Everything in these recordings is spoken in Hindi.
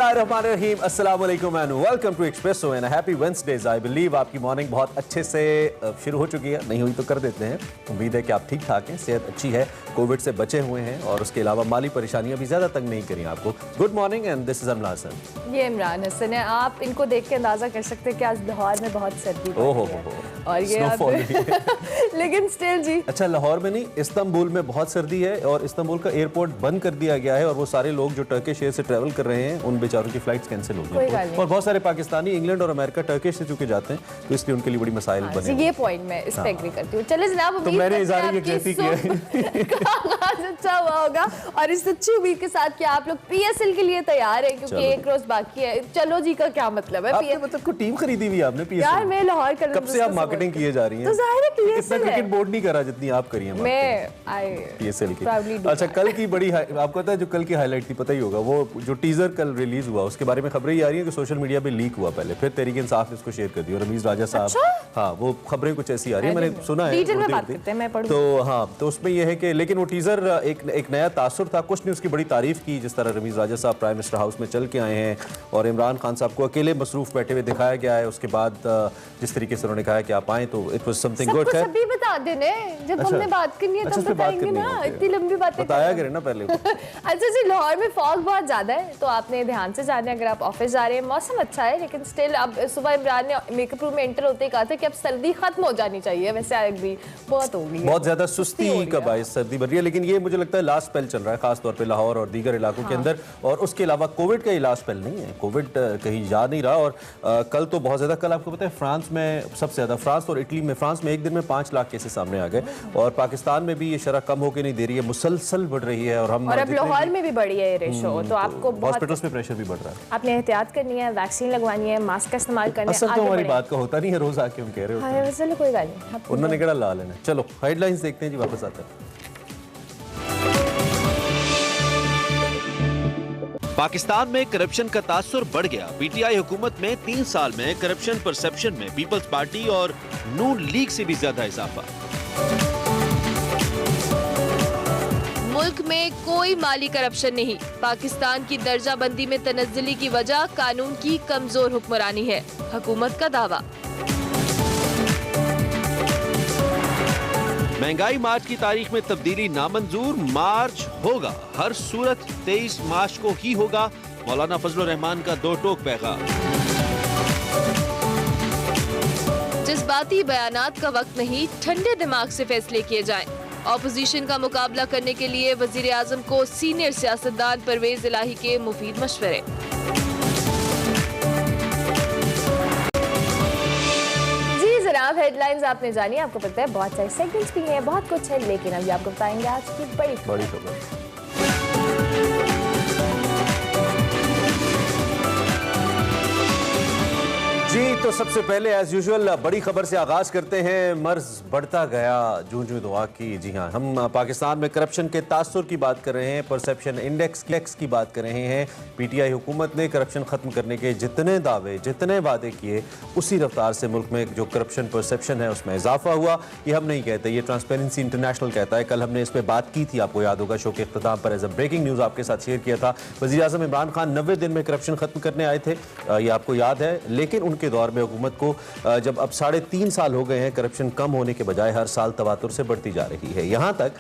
बिस्मिल्लाहिर्रहमानिर्रहीम, अस्सलाम वालेकुम and welcome to Expresso and happy Wednesdays. I believe आपकी मॉर्निंग बहुत अच्छे से शुरू हो चुकी है, नहीं हुई तो कर देते हैं। उम्मीद है कि आप ठीक ठाक हैं, सेहत अच्छी है, कोविड से बचे हुए हैं और उसके अलावा माली परेशानियां भी ज़्यादा तंग नहीं करी आपको। Good morning and this is अमला हसन। ये इमरान हसन है। आप इनको देख के अंदाजा कर सकते हैं कि आज लाहौर में बहुत सर्दी और ये लेकिन स्टिल जी। अच्छा, लाहौर में नहीं, इस्तांबुल में बहुत सर्दी है और इस्तांबुल का एयरपोर्ट बंद कर दिया गया है और वो सारे लोग जो टर्किश एयर से ट्रैवल कर रहे हैं उन बेचारों की फ्लाइट्स कैंसिल हो गई और बहुत सारे पाकिस्तानी इंग्लैंड और अमेरिका टर्किश से चुके जाते हैं, तो इसलिए उनके लिए बड़ी मसाइल बने। ये पॉइंट मैं इस पे एग्री करती हूँ। चलिए जनाब, तो मैंने इजारे की कैफी किया अच्छा हुआ होगा और इस अच्छी उम्मीद के साथ कि आप लोग पीएसएल के लिए तैयार हैं क्योंकि एक रोज बाकी है। चलो जी का क्या मतलब है? आपने मतलब को टीम खरीदी हुई आपने पीएसएल? यार मैं लाहौर कर, कब से आप मार्केटिंग किए जा रही हैं? तो जाहिर है पीएसएल इतना क्रिकेट बोर्ड नहीं करा जितनी आप करी हैं मैं पीएसएल की। अच्छा, कल की बड़ी आपको पता है जो कल की हाईलाइट थी, पता ही होगा, वो जो टीजर कल रिलीज हुआ उसके बारे में खबरें ये आ रही है कि सोशल मीडिया पे लीक हुआ, पहले फिर तहरीक इंसाफ ने उसको शेयर कर दिया और रमीज राजा साहब, हाँ वो खबरें कुछ ऐसी आ रही है, मैंने सुना है। तो हाँ, तो उसमें यह है कि लेकिन वो टीजर एक नया तासुर था। कुछ ने उसकी बड़ी तारीफ की, जिस तरह रमीज राजा साहब प्राइम मिनिस्टर हाउस में चल के आए हैं और इमरान खान साहब को अकेले मसरूफ बैठे हुए दिखाया गया है। उसके बाद जिस तरीके से उन्होंने कहा कि आप आए तो इट वाज समथिंग गुड। सभी बता देने जब हमने बात करनी है तब बताएंगे ना, इतनी लंबी बातें बताया करें ना पहले। अच्छा जी, लाहौर में फॉग बहुत ज्यादा है तो आपने ध्यान से जाना है अगर आप ऑफिस जा रहे हैं। मौसम अच्छा है लेकिन स्टिल अब सुबह इमरान ने मेकअप रूम में एंटर होते ही कहा था कि अब सर्दी खत्म हो जानी चाहिए। वैसे आई एग्री, बहुत हो गई, बहुत ज्यादा सुस्ती का बायस सर्दी बढ़ रही है, लेकिन ये मुझे लगता है लास्ट स्पेल चल रहा है खासतौर पे लाहौर और दीगर इलाकों के अंदर। और उसके अलावा कोविड का ये लास्ट स्पेल नहीं है, कोविड कहीं जा नहीं रहा। और कल तो बहुत ज्यादा, कल आपको पता है फ्रांस में सबसे ज्यादा, फ्रांस और इटली में, फ्रांस में एक दिन में 5 लाख केसेस सामने आ गए और पाकिस्तान में भी ये शरह कम होकर नहीं दे रही है, मुसलसल बढ़ रही है। और हम अब लाहौर में भी बढ़ी है ये रेशो, तो आपको हॉस्पिटल्स में प्रेशर भी बढ़ रहा है। आपने एहतियात करनी है, वैक्सीन लगवानी है, मास्क का इस्तेमाल करना है। असर तो हमारी बात का होता नहीं है, रोज आके हम कह रहे होते हैं। चलो कोई बात नहीं, उन्होंने केड़ा ला लेना। चलो हेडलाइंस देखते हैं जी, वापस आते हैं। पाकिस्तान में करप्शन का तासुर बढ़ गया। पीटीआई हुकूमत में 3 साल में करप्शन परसेप्शन में पीपल्स पार्टी और नून लीग से भी ज्यादा इजाफा। मुल्क में कोई माली करप्शन नहीं। पाकिस्तान की दर्जाबंदी में तनज़्ज़ुली की वजह कानून की कमजोर हुक्मरानी है, हुकूमत का दावा। महंगाई मार्च की तारीख में तब्दीली नामंजूर, मार्च होगा हर सूरत 23 मार्च को ही होगा। मौलाना फजलुर रहमान का दो टोक पैगाम। जज्बाती बयानात का वक्त नहीं, ठंडे दिमाग से फैसले किए जाएं। ऑपोजिशन का मुकाबला करने के लिए वजीर आजम को सीनियर सियासतदान परवेज इलाही के मुफीद मशवरे। हेडलाइंस आपने जानी, आपको पता है बहुत सारे सेगमेंट्स भी हैं, बहुत कुछ है, लेकिन अभी आपको बताएंगे आज की बड़ी खबर। जी तो सबसे पहले एज यूजुअल बड़ी खबर से आगाज करते हैं। मर्ज बढ़ता गया जूं जूं दुआ की। जी हाँ, हम पाकिस्तान में करप्शन के तासुर की बात कर रहे हैं, परसेप्शन इंडेक्स की बात कर रहे हैं। पीटीआई हुकूमत ने करप्शन खत्म करने के जितने दावे, जितने वादे किए, उसी रफ्तार से मुल्क में जो करप्शन परसेप्शन है उसमें इजाफा हुआ। ये हम नहीं कहते, ये ट्रांसपेरेंसी इंटरनेशनल कहता है। कल हमने इस पर बात की थी, आपको याद होगा, शो के इख्तिताम पर एज अ ब्रेकिंग न्यूज़ आपके साथ शेयर किया था। वज़ीर आज़म इमरान खान 90 दिन में करप्शन खत्म करने आए थे, ये आपको याद है। लेकिन के दौर में हुकूमत को जब अब 3.5 साल हो गए हैं, करप्शन कम होने के बजाय हर साल तवातुर से बढ़ती जा रही है। यहाँ तक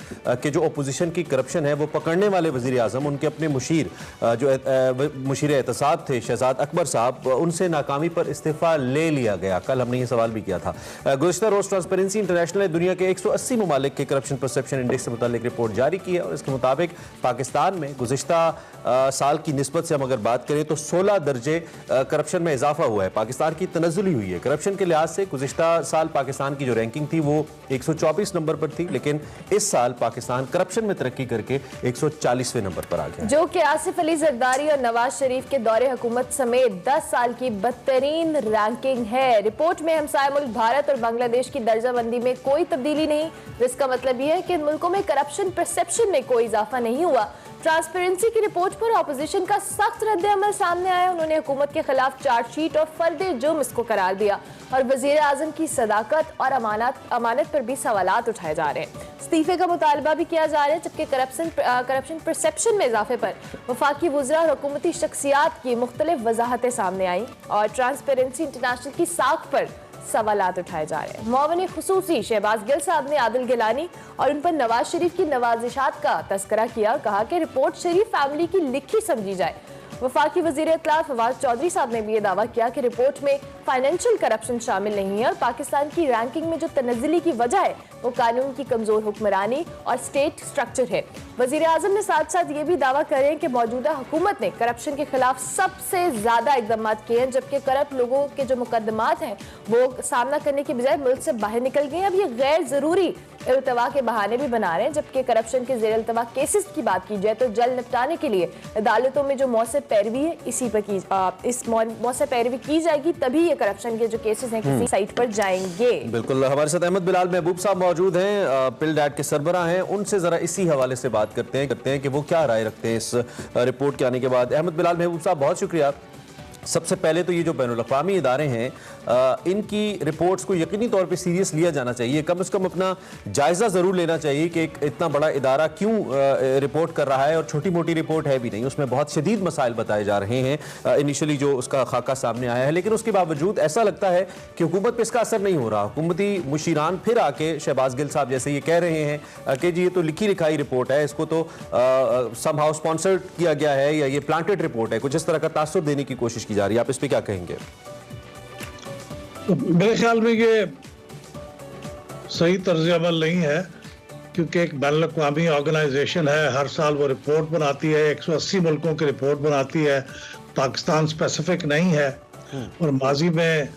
कि जो अपोजिशन की करप्शन है वो पकड़ने वाले वजीर आजम, उनके अपने मुशीर जो मुशीर एहतसाब थे शहजाद अकबर साहब, उनसे नाकामी पर इस्तीफा ले लिया गया। कल हमने ये सवाल भी किया था। गुज़िश्ता रोज़ ट्रांसपेरेंसी इंटरनेशनल ने दुनिया के 180 ममालिक के करप्शन परसेप्शन इंडेक्स से मुतालिक रिपोर्ट जारी की है और इसके मुताबिक पाकिस्तान में गुज़िश्ता साल की निस्बत से हम अगर बात करें तो 16 दर्जे करप्शन में इजाफा हुआ है। पाकिस्तान की तनज़्ज़ुली हुई है करप्शन के लिहाज से। गुज़िश्ता साल पाकिस्तान की जो रैंकिंग थी वो 124 नंबर पर थी, लेकिन इस साल पाकिस्तान करप्शन में तरक्की करके 140वें नंबर पर आ गया, जो कि आसिफ अली जरदारी और नवाज शरीफ के दौरे हुकूमत समेत 10 साल की बदतरीन रैंकिंग है। रिपोर्ट में हमसाया मुल्क भारत और बांग्लादेश की दर्जाबंदी में कोई तब्दीली नहीं। इसका मतलब यह है कि इन मुल्कों में करप्शन परसेप्शन में कोई इजाफा नहीं हुआ। ट्रांसपेरेंसी की रिपोर्ट पर ऑपोजिशन का सख्त रद्द-ए-अमल सामने आया। उन्होंने हुकूमत के खिलाफ चार्जशीट और फर्द जुर्म इसको करार दिया और वजीर आजम की सदाकत और अमानत पर भी सवालात उठाए जा रहे हैं। इस्तीफे का मुतालबा भी किया जा रहा है, जबकि करप्शन परसेप्शन में इजाफे पर वफाकी वज़रा और हुकूमती शख्सियात की मुख्तलिफ वजाहतें सामने आई और ट्रांसपेरेंसी इंटरनेशनल की साख पर सवालात उठाए जा रहे हैं। मुआविन खुसूसी शहबाज गिल साहब ने आदिल गिलानी और उन पर नवाज शरीफ की नवाजिशात का तस्करा किया। कहा कि रिपोर्ट शरीफ फैमिली की लिखी समझी जाए। वफाकी वजीर इत्तलात फवाद चौधरी साहब ने भी ये दावा किया कि रिपोर्ट में फाइनेंशियल करप्शन शामिल नहीं है और पाकिस्तान की रैंकिंग में जो तनज़्ज़ुली की वजह है वो कानून की कमजोर हुक्मरानी और स्टेट स्ट्रक्चर है। वजीर आजम ने साथ साथ ये भी दावा करे कि मौजूदा हुकूमत ने करप्शन के खिलाफ सबसे ज्यादा इकदाम किए हैं, जबकि करप्ट लोगों के जो मुकदमात हैं वो सामना करने की बजाय मुल्क से बाहर निकल गए। अब ये गैर जरूरी इल्तवा के बहाने भी बना रहे हैं। जबकि करप्शन के ज़ेर इल्तवा केसेस की बात की जाए तो जल्द निपटाने के लिए अदालतों में जो मौसे पैरवी है इसी पर इस मौसे पैरवी की जाएगी, तभी ये करप्शन के जो केसेस हैं किसी साइट पर जाएंगे। बिल्कुल, हमारे साथ अहमद बिलाल महबूब साहब मौजूद हैं, पिलडैट के सरबराह हैं। उनसे जरा इसी हवाले से बात करते हैं कि वो क्या राय रखते हैं इस रिपोर्ट के आने के बाद। अहमद बिलाल महबूब साहब, बहुत शुक्रिया। सबसे पहले तो ये जो बैनुल-अक़वामी इदारे हैं इनकी रिपोर्ट्स को यकीनी तौर पे सीरियस लिया जाना चाहिए। कम से कम अपना जायज़ा ज़रूर लेना चाहिए कि एक इतना बड़ा इदारा क्यों रिपोर्ट कर रहा है, और छोटी मोटी रिपोर्ट है भी नहीं, उसमें बहुत शदीद मसाइल बताए जा रहे हैं इनिशियली जो उसका खाका सामने आया है। लेकिन उसके बावजूद ऐसा लगता है कि हुकूमत पर इसका असर नहीं हो रहा। हुकूमती मुशीरान फिर आके शहबाज गिल साहब जैसे ये कह रहे हैं कि जी ये तो लिखी लिखाई रिपोर्ट है, इसको तो समहाउ स्पॉन्सर्ड किया गया है या ये प्लांटेड रिपोर्ट है, कुछ इस तरह का तासुर देने की कोशिश की जा रही है। आप इस पे क्या कहेंगे? तो मेरे ख्याल में ये सही तर्ज अमल नहीं है, क्योंकि एक बैनुल-अक़वामी ऑर्गेनाइजेशन है, हर साल वो रिपोर्ट बनाती है, 180 मुल्कों की रिपोर्ट बनाती है, पाकिस्तान स्पेसिफिक नहीं है। और माजी में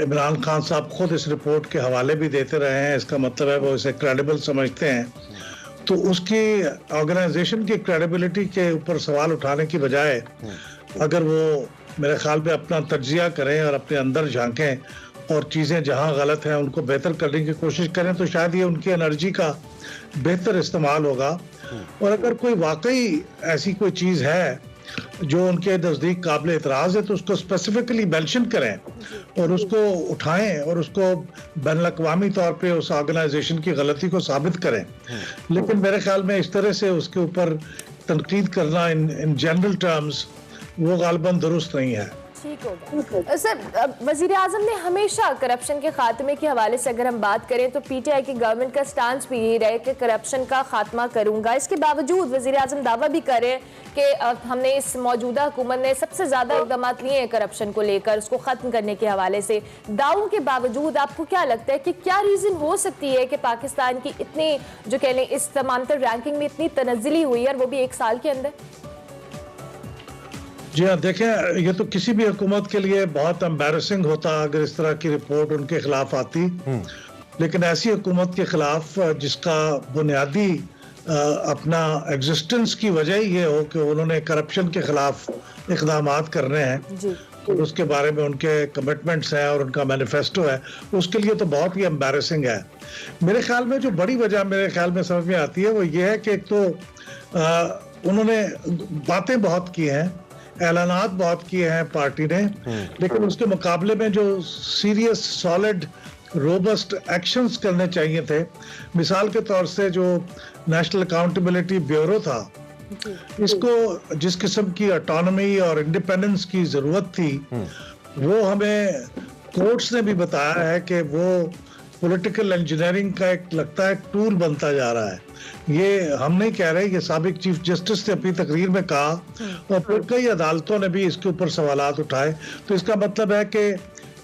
इमरान खान साहब खुद इस रिपोर्ट के हवाले भी देते रहे हैं, इसका मतलब है वो इसे क्रेडिबल समझते हैं। तो उसकी ऑर्गेनाइजेशन की क्रेडिबिलिटी के ऊपर सवाल उठाने की बजाय अगर वो मेरे ख्याल में अपना तज्जिया करें और अपने अंदर झांकें और चीज़ें जहां गलत हैं उनको बेहतर करने की कोशिश करें, तो शायद ये उनकी एनर्जी का बेहतर इस्तेमाल होगा। और अगर कोई वाकई ऐसी कोई चीज़ है जो उनके नज़दीक काबिल एतराज़ है तो उसको स्पेसिफिकली मेंशन करें और उसको उठाएं और उसको बैनुल-अक़वामी तौर पे उस ऑर्गेनाइजेशन की गलती को साबित करें। लेकिन मेरे ख्याल में इस तरह से उसके ऊपर तनकीद करना इन जनरल टर्म्स वो गालिबन दुरुस्त नहीं है। ठीक होगा सर। वजीर आजम ने हमेशा करप्शन के खात्मे के हवाले से अगर हम बात करें तो पीटीआई की गवर्नमेंट का स्टांस भी यही रहे कि करप्शन का खात्मा करूंगा। इसके बावजूद वजीर आजम दावा भी कर रहे हैं कि हमने इस मौजूदा हुकूमत ने सबसे ज्यादा इकदाम लिए हैं करप्शन को लेकर, उसको खत्म करने के हवाले से। दावों के बावजूद आपको क्या लगता है कि क्या रीजन हो सकती है कि पाकिस्तान की इतनी जो कह लें इस तमामतर रैंकिंग में इतनी तनज़्ज़ुली हुई है और वो भी एक साल के अंदर? जी हाँ, देखें, ये तो किसी भी हुकूमत के लिए बहुत एम्बैरेसिंग होता अगर इस तरह की रिपोर्ट उनके खिलाफ आती। लेकिन ऐसी हुकूमत के खिलाफ जिसका बुनियादी अपना एग्जिस्टेंस की वजह ये हो कि उन्होंने करप्शन के खिलाफ इक़दामात करने हैं तो उसके बारे में उनके कमिटमेंट्स हैं और उनका मैनिफेस्टो है, उसके लिए तो बहुत ही एम्बैरेसिंग है। मेरे ख्याल में जो बड़ी वजह मेरे ख्याल में समझ में आती है वो ये है कि एक तो उन्होंने बातें बहुत की हैं, ऐलानात बहुत किए हैं पार्टी ने, लेकिन उसके मुकाबले में जो सीरियस सॉलिड रोबस्ट एक्शंस करने चाहिए थे, मिसाल के तौर से जो नेशनल अकाउंटेबिलिटी ब्यूरो था, इसको जिस किस्म की ऑटोनॉमी और इंडिपेंडेंस की जरूरत थी वो हमें कोर्ट्स ने भी बताया है कि वो पॉलिटिकल इंजीनियरिंग का एक लगता है टूल बनता जा रहा है। ये हम नहीं कह रहे, ये साबिक चीफ जस्टिस ने अपनी तकरीर में कहा और फिर कई अदालतों ने भी इसके ऊपर सवालात उठाए। तो इसका मतलब है कि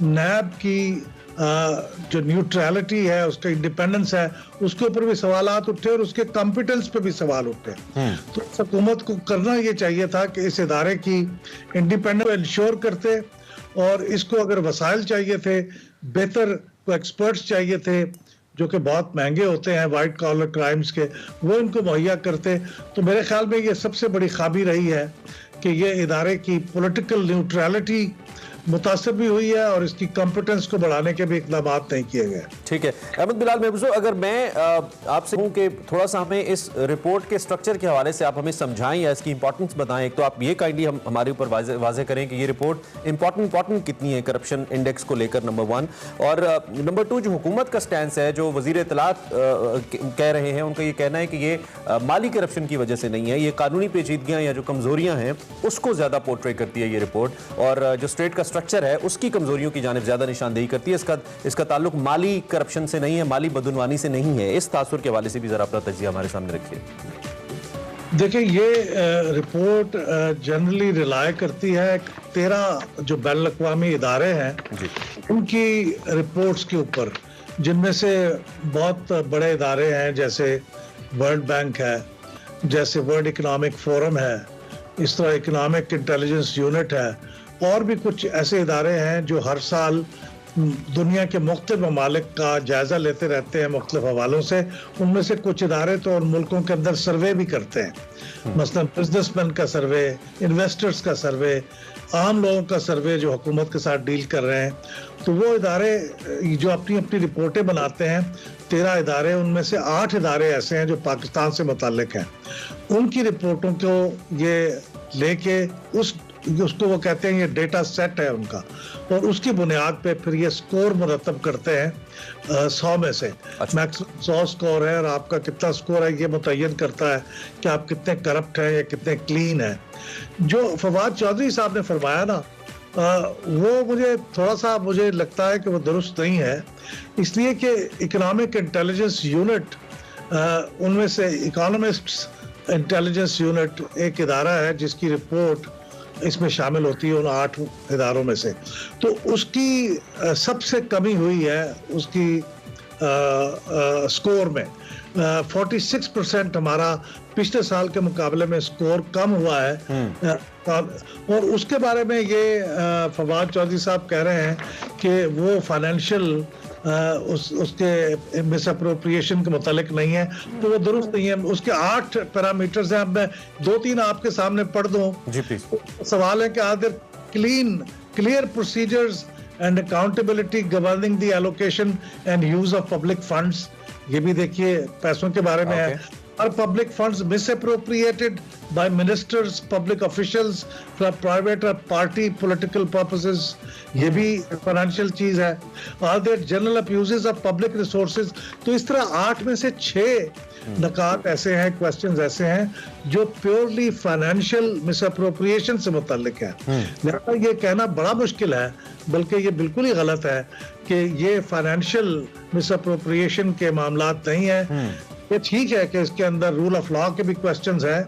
नैब की जो न्यूट्रलिटी है, उसका इंडिपेंडेंस है, उसके ऊपर भी सवालात उठे और उसके कॉम्पिटेंस पे भी सवाल उठे। तो हुकूमत को करना ये चाहिए था कि इस इदारे की इंडिपेंडेंस को इंश्योर करते और इसको अगर वसाइल चाहिए थे, बेहतर एक्सपर्ट्स चाहिए थे जो कि बहुत महंगे होते हैं वाइट कॉलर क्राइम्स के, वो इनको मुहैया करते। तो मेरे ख्याल में ये सबसे बड़ी खामी रही है कि ये इदारे की पॉलिटिकल न्यूट्रलिटी मुतासिर भी हुई है और इसकी कॉम्पिटेंस को बढ़ाने के भी इकदाम नहीं किए गए। ठीक है अहमद बिलाल महबूब, अगर मैं आपसे कहूं कि थोड़ा सा हमें इस रिपोर्ट के स्ट्रक्चर के हवाले से आप हमें समझाएं या इसकी इंपॉर्टेंस बताएं। एक तो आप ये काइंडली हमारे ऊपर वाजे करें कि ये रिपोर्ट इंपॉर्टेंट कितनी है करप्शन इंडेक्स को लेकर, नंबर 1, और नंबर 2 जो हुकूमत का स्टैंड है, जो वजीर इत्तलात कह रहे हैं, उनका ये कहना है कि ये माली करप्शन की वजह से नहीं है, ये कानूनी पेचीदगियां या जो कमजोरियां हैं उसको ज्यादा पोर्ट्रे करती है ये रिपोर्ट, और जो स्टेट का स्ट्रक्चर है उसकी कमजोरियों की जानिब ज्यादा निशानदेही करती है। इसका ताल्लुक माली करप्शन से नहीं है, माली बदउनवानी से नहीं है। इस तासुर के हवाले से भी जरा अपना तजिया हमारे सामने रखिए। देखिए, ये रिपोर्ट जनरली रिलाय करती है 13 जो बैनुल अक़वामी इदारे हैं उनकी रिपोर्ट्स के ऊपर, जिनमें से बहुत बड़े इदारे हैं जैसे वर्ल्ड बैंक है, जैसे वर्ल्ड इकोनॉमिक फोरम है, इस तरह इकोनॉमिक इंटेलिजेंस यूनिट है, और भी कुछ ऐसे इदारे हैं जो हर साल दुनिया के मुख्तलिफ ममालिक का जायज़ा लेते रहते हैं मुख्तलिफ हवालों से। उनमें से कुछ इदारे तो उन मुल्कों के अंदर सर्वे भी करते हैं, मसलन बिजनेसमैन का सर्वे, इन्वेस्टर्स का सर्वे, आम लोगों का सर्वे जो हुकूमत के साथ डील कर रहे हैं। तो वो इदारे जो अपनी अपनी रिपोर्टें बनाते हैं, 13 इदारे, उनमें से 8 इदारे ऐसे हैं जो पाकिस्तान से मुताल्लिक हैं। उनकी रिपोर्टों को ये लेके उसको वो कहते हैं ये डेटा सेट है उनका, और उसकी बुनियाद पे फिर ये स्कोर मुरतब करते हैं 100 में से। मैक्सिमम 100 स्कोर है और आपका कितना स्कोर है ये मुतय्यन करता है कि आप कितने करप्ट हैं या कितने क्लीन हैं। जो फवाद चौधरी साहब ने फरमाया ना, वो मुझे लगता है कि वो दुरुस्त नहीं है, इसलिए कि इकोनॉमिक इंटेलिजेंस यूनिट, उनमें से इकोनॉमिस्ट्स इंटेलिजेंस यूनिट एक इदारा है जिसकी रिपोर्ट इसमें शामिल होती है उन 8 इदारों में से। तो उसकी सबसे कमी हुई है उसकी स्कोर में। 46% हमारा पिछले साल के मुकाबले में स्कोर कम हुआ है। और उसके बारे में ये फवाद चौधरी साहब कह रहे हैं कि वो फाइनेंशियल उसके मिसअप्रोप्रिएशन के मुतालिक नहीं है, तो वो दुरुस्त नहीं है। उसके 8 पैरामीटर्स हैं। अब मैं 2-3 आपके सामने पढ़ दूं। जी प्लीज। सवाल है कि are there clear procedures and accountability governing the allocation and use of public funds. ये भी देखिए पैसों के बारे में है। Are public funds misappropriated by ministers, public officials for private or party political purposes? ये भी फाइनेंशियल चीज है। Are there general abuses of public resources? तो इस तरह 8 में से 6 नकात ऐसे हैं, क्वेश्चंस ऐसे हैं जो प्योरली फाइनेंशियल मिसअप्रोप्रिएशन से मुताल्लिक है। लिहाजा ये कहना बड़ा मुश्किल है, बल्कि ये बिल्कुल ही गलत है कि ये फाइनेंशियल मिसअप्रोप्रिएशन के मामलात नहीं है। ये ठीक है कि इसके अंदर रूल ऑफ लॉ के भी क्वेश्चंस हैं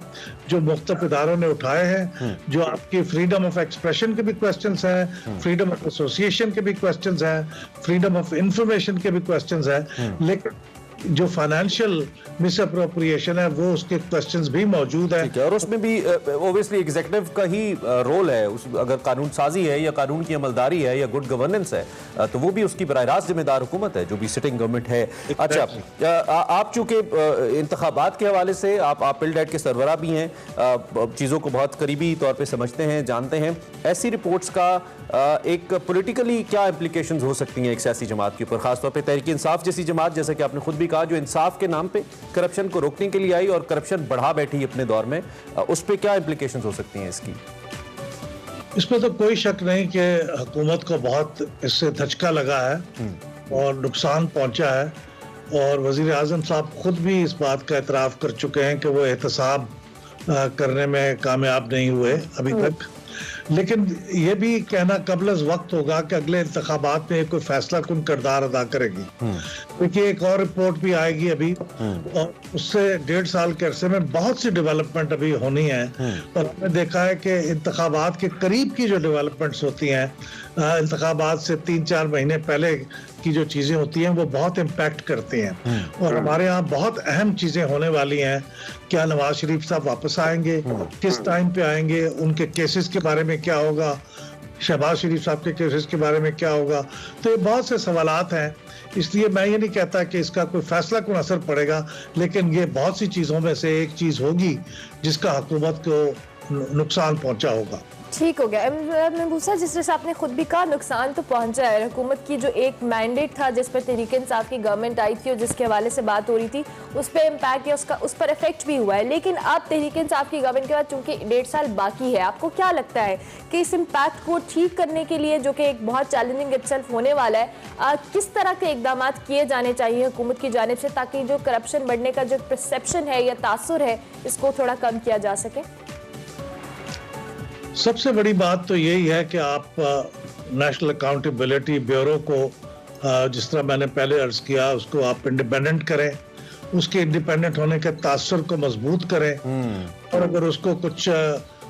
जो मुख्तलिफ इदारों ने उठाए हैं, जो आपकी फ्रीडम ऑफ एक्सप्रेशन के भी क्वेश्चंस हैं, फ्रीडम ऑफ एसोसिएशन के भी क्वेश्चंस हैं, फ्रीडम ऑफ इंफॉर्मेशन के भी क्वेश्चंस हैं, लेकिन जो फाइनेंशियल मिसअप्रोप्रिएशन है वो उसके क्वेश्चंस भी मौजूद है। और उसमें भी ऑब्वियसली एग्जीक्यूटिव का ही रोल है। अगर कानून साजी है या कानून की अमलदारी है या गुड गवर्नेंस है, तो वो भी उसकी बराह रास्त जिम्मेदार हुकूमत है जो भी सिटिंग गवर्नमेंट है। अच्छा, आप चूंकि इंतखाबात के हवाले से आप पिल्डेट के सरबराह भी हैं, चीज़ों को बहुत करीबी तौर पर समझते हैं, जानते हैं, ऐसी रिपोर्ट्स का एक पॉलिटिकली क्या इम्प्लीकेशंस हो सकती हैं एक सियासी जमात के ऊपर, खासतौर पे तहरीक इंसाफ जैसी जमात, जैसे कि आपने खुद भी कहा, जो इंसाफ के नाम पे करप्शन को रोकने के लिए आई और करप्शन बढ़ा बैठी अपने दौर में, उस पर क्या इम्प्लीकेशंस हो सकती हैं इसकी? इसमें तो कोई शक नहीं कि हुकूमत को बहुत इससे धचका लगा है और नुकसान पहुंचा है, और वजीर आजम साहब खुद भी इस बात का एतराफ़ कर चुके हैं कि वो एहतसाब करने में कामयाब नहीं हुए अभी तक। लेकिन ये भी कहना कबल वक्त होगा कि अगले इंतखाबात में कोई फैसला कुन किरदार अदा करेगी, क्योंकि एक और रिपोर्ट भी आएगी अभी, और उससे 1.5 साल के अरसे में बहुत सी डेवलपमेंट अभी होनी है। और हमने देखा है कि इंतखाबात के करीब की जो डेवलपमेंट्स होती हैं, इंतखाबात से 3-4 महीने पहले की जो चीज़ें होती हैं वो बहुत इम्पैक्ट करती हैं। और हमारे यहाँ बहुत अहम चीज़ें होने वाली हैं। क्या नवाज शरीफ साहब वापस आएंगे, किस टाइम पे आएंगे, उनके केसेस के बारे में क्या होगा, शहबाज शरीफ साहब के केसेस के बारे में क्या होगा। तो ये बहुत से सवालात हैं, इसलिए मैं ये नहीं कहता कि इसका कोई फैसला कोई असर पड़ेगा, लेकिन ये बहुत सी चीज़ों में से एक चीज़ होगी जिसका हुकूमत को नुकसान पहुंचा होगा। ठीक हो गया। महबूसा, जिस तरह से आपने खुद भी कहा, नुकसान तो पहुंचा है। हुकूमत की जो एक मैंडेट था जिस पर तहरीक इंसाफ की गवर्नमेंट आई थी और जिसके हवाले से बात हो रही थी, उस पर इम्पैक्ट या उस पर इफेक्ट भी हुआ है। लेकिन अब तहरीक इंसाफ की गवर्नमेंट के बाद चूंकि 1.5 साल बाकी है, आपको क्या लगता है कि इस इम्पैक्ट को ठीक करने के लिए, जो कि एक बहुत चैलेंजिंग इटसेल्फ होने वाला है, किस तरह के इकदाम किए जाने चाहिए हुकूमत की जानिब से, ताकि जो करप्शन बढ़ने का जो परसेप्शन है या तासुर है, इसको थोड़ा कम किया जा सके? सबसे बड़ी बात तो यही है कि आप नेशनल अकाउंटेबिलिटी ब्यूरो को, जिस तरह मैंने पहले अर्ज किया, उसको आप इंडिपेंडेंट करें, उसके इंडिपेंडेंट होने के तासुर को मजबूत करें। और अगर उसको कुछ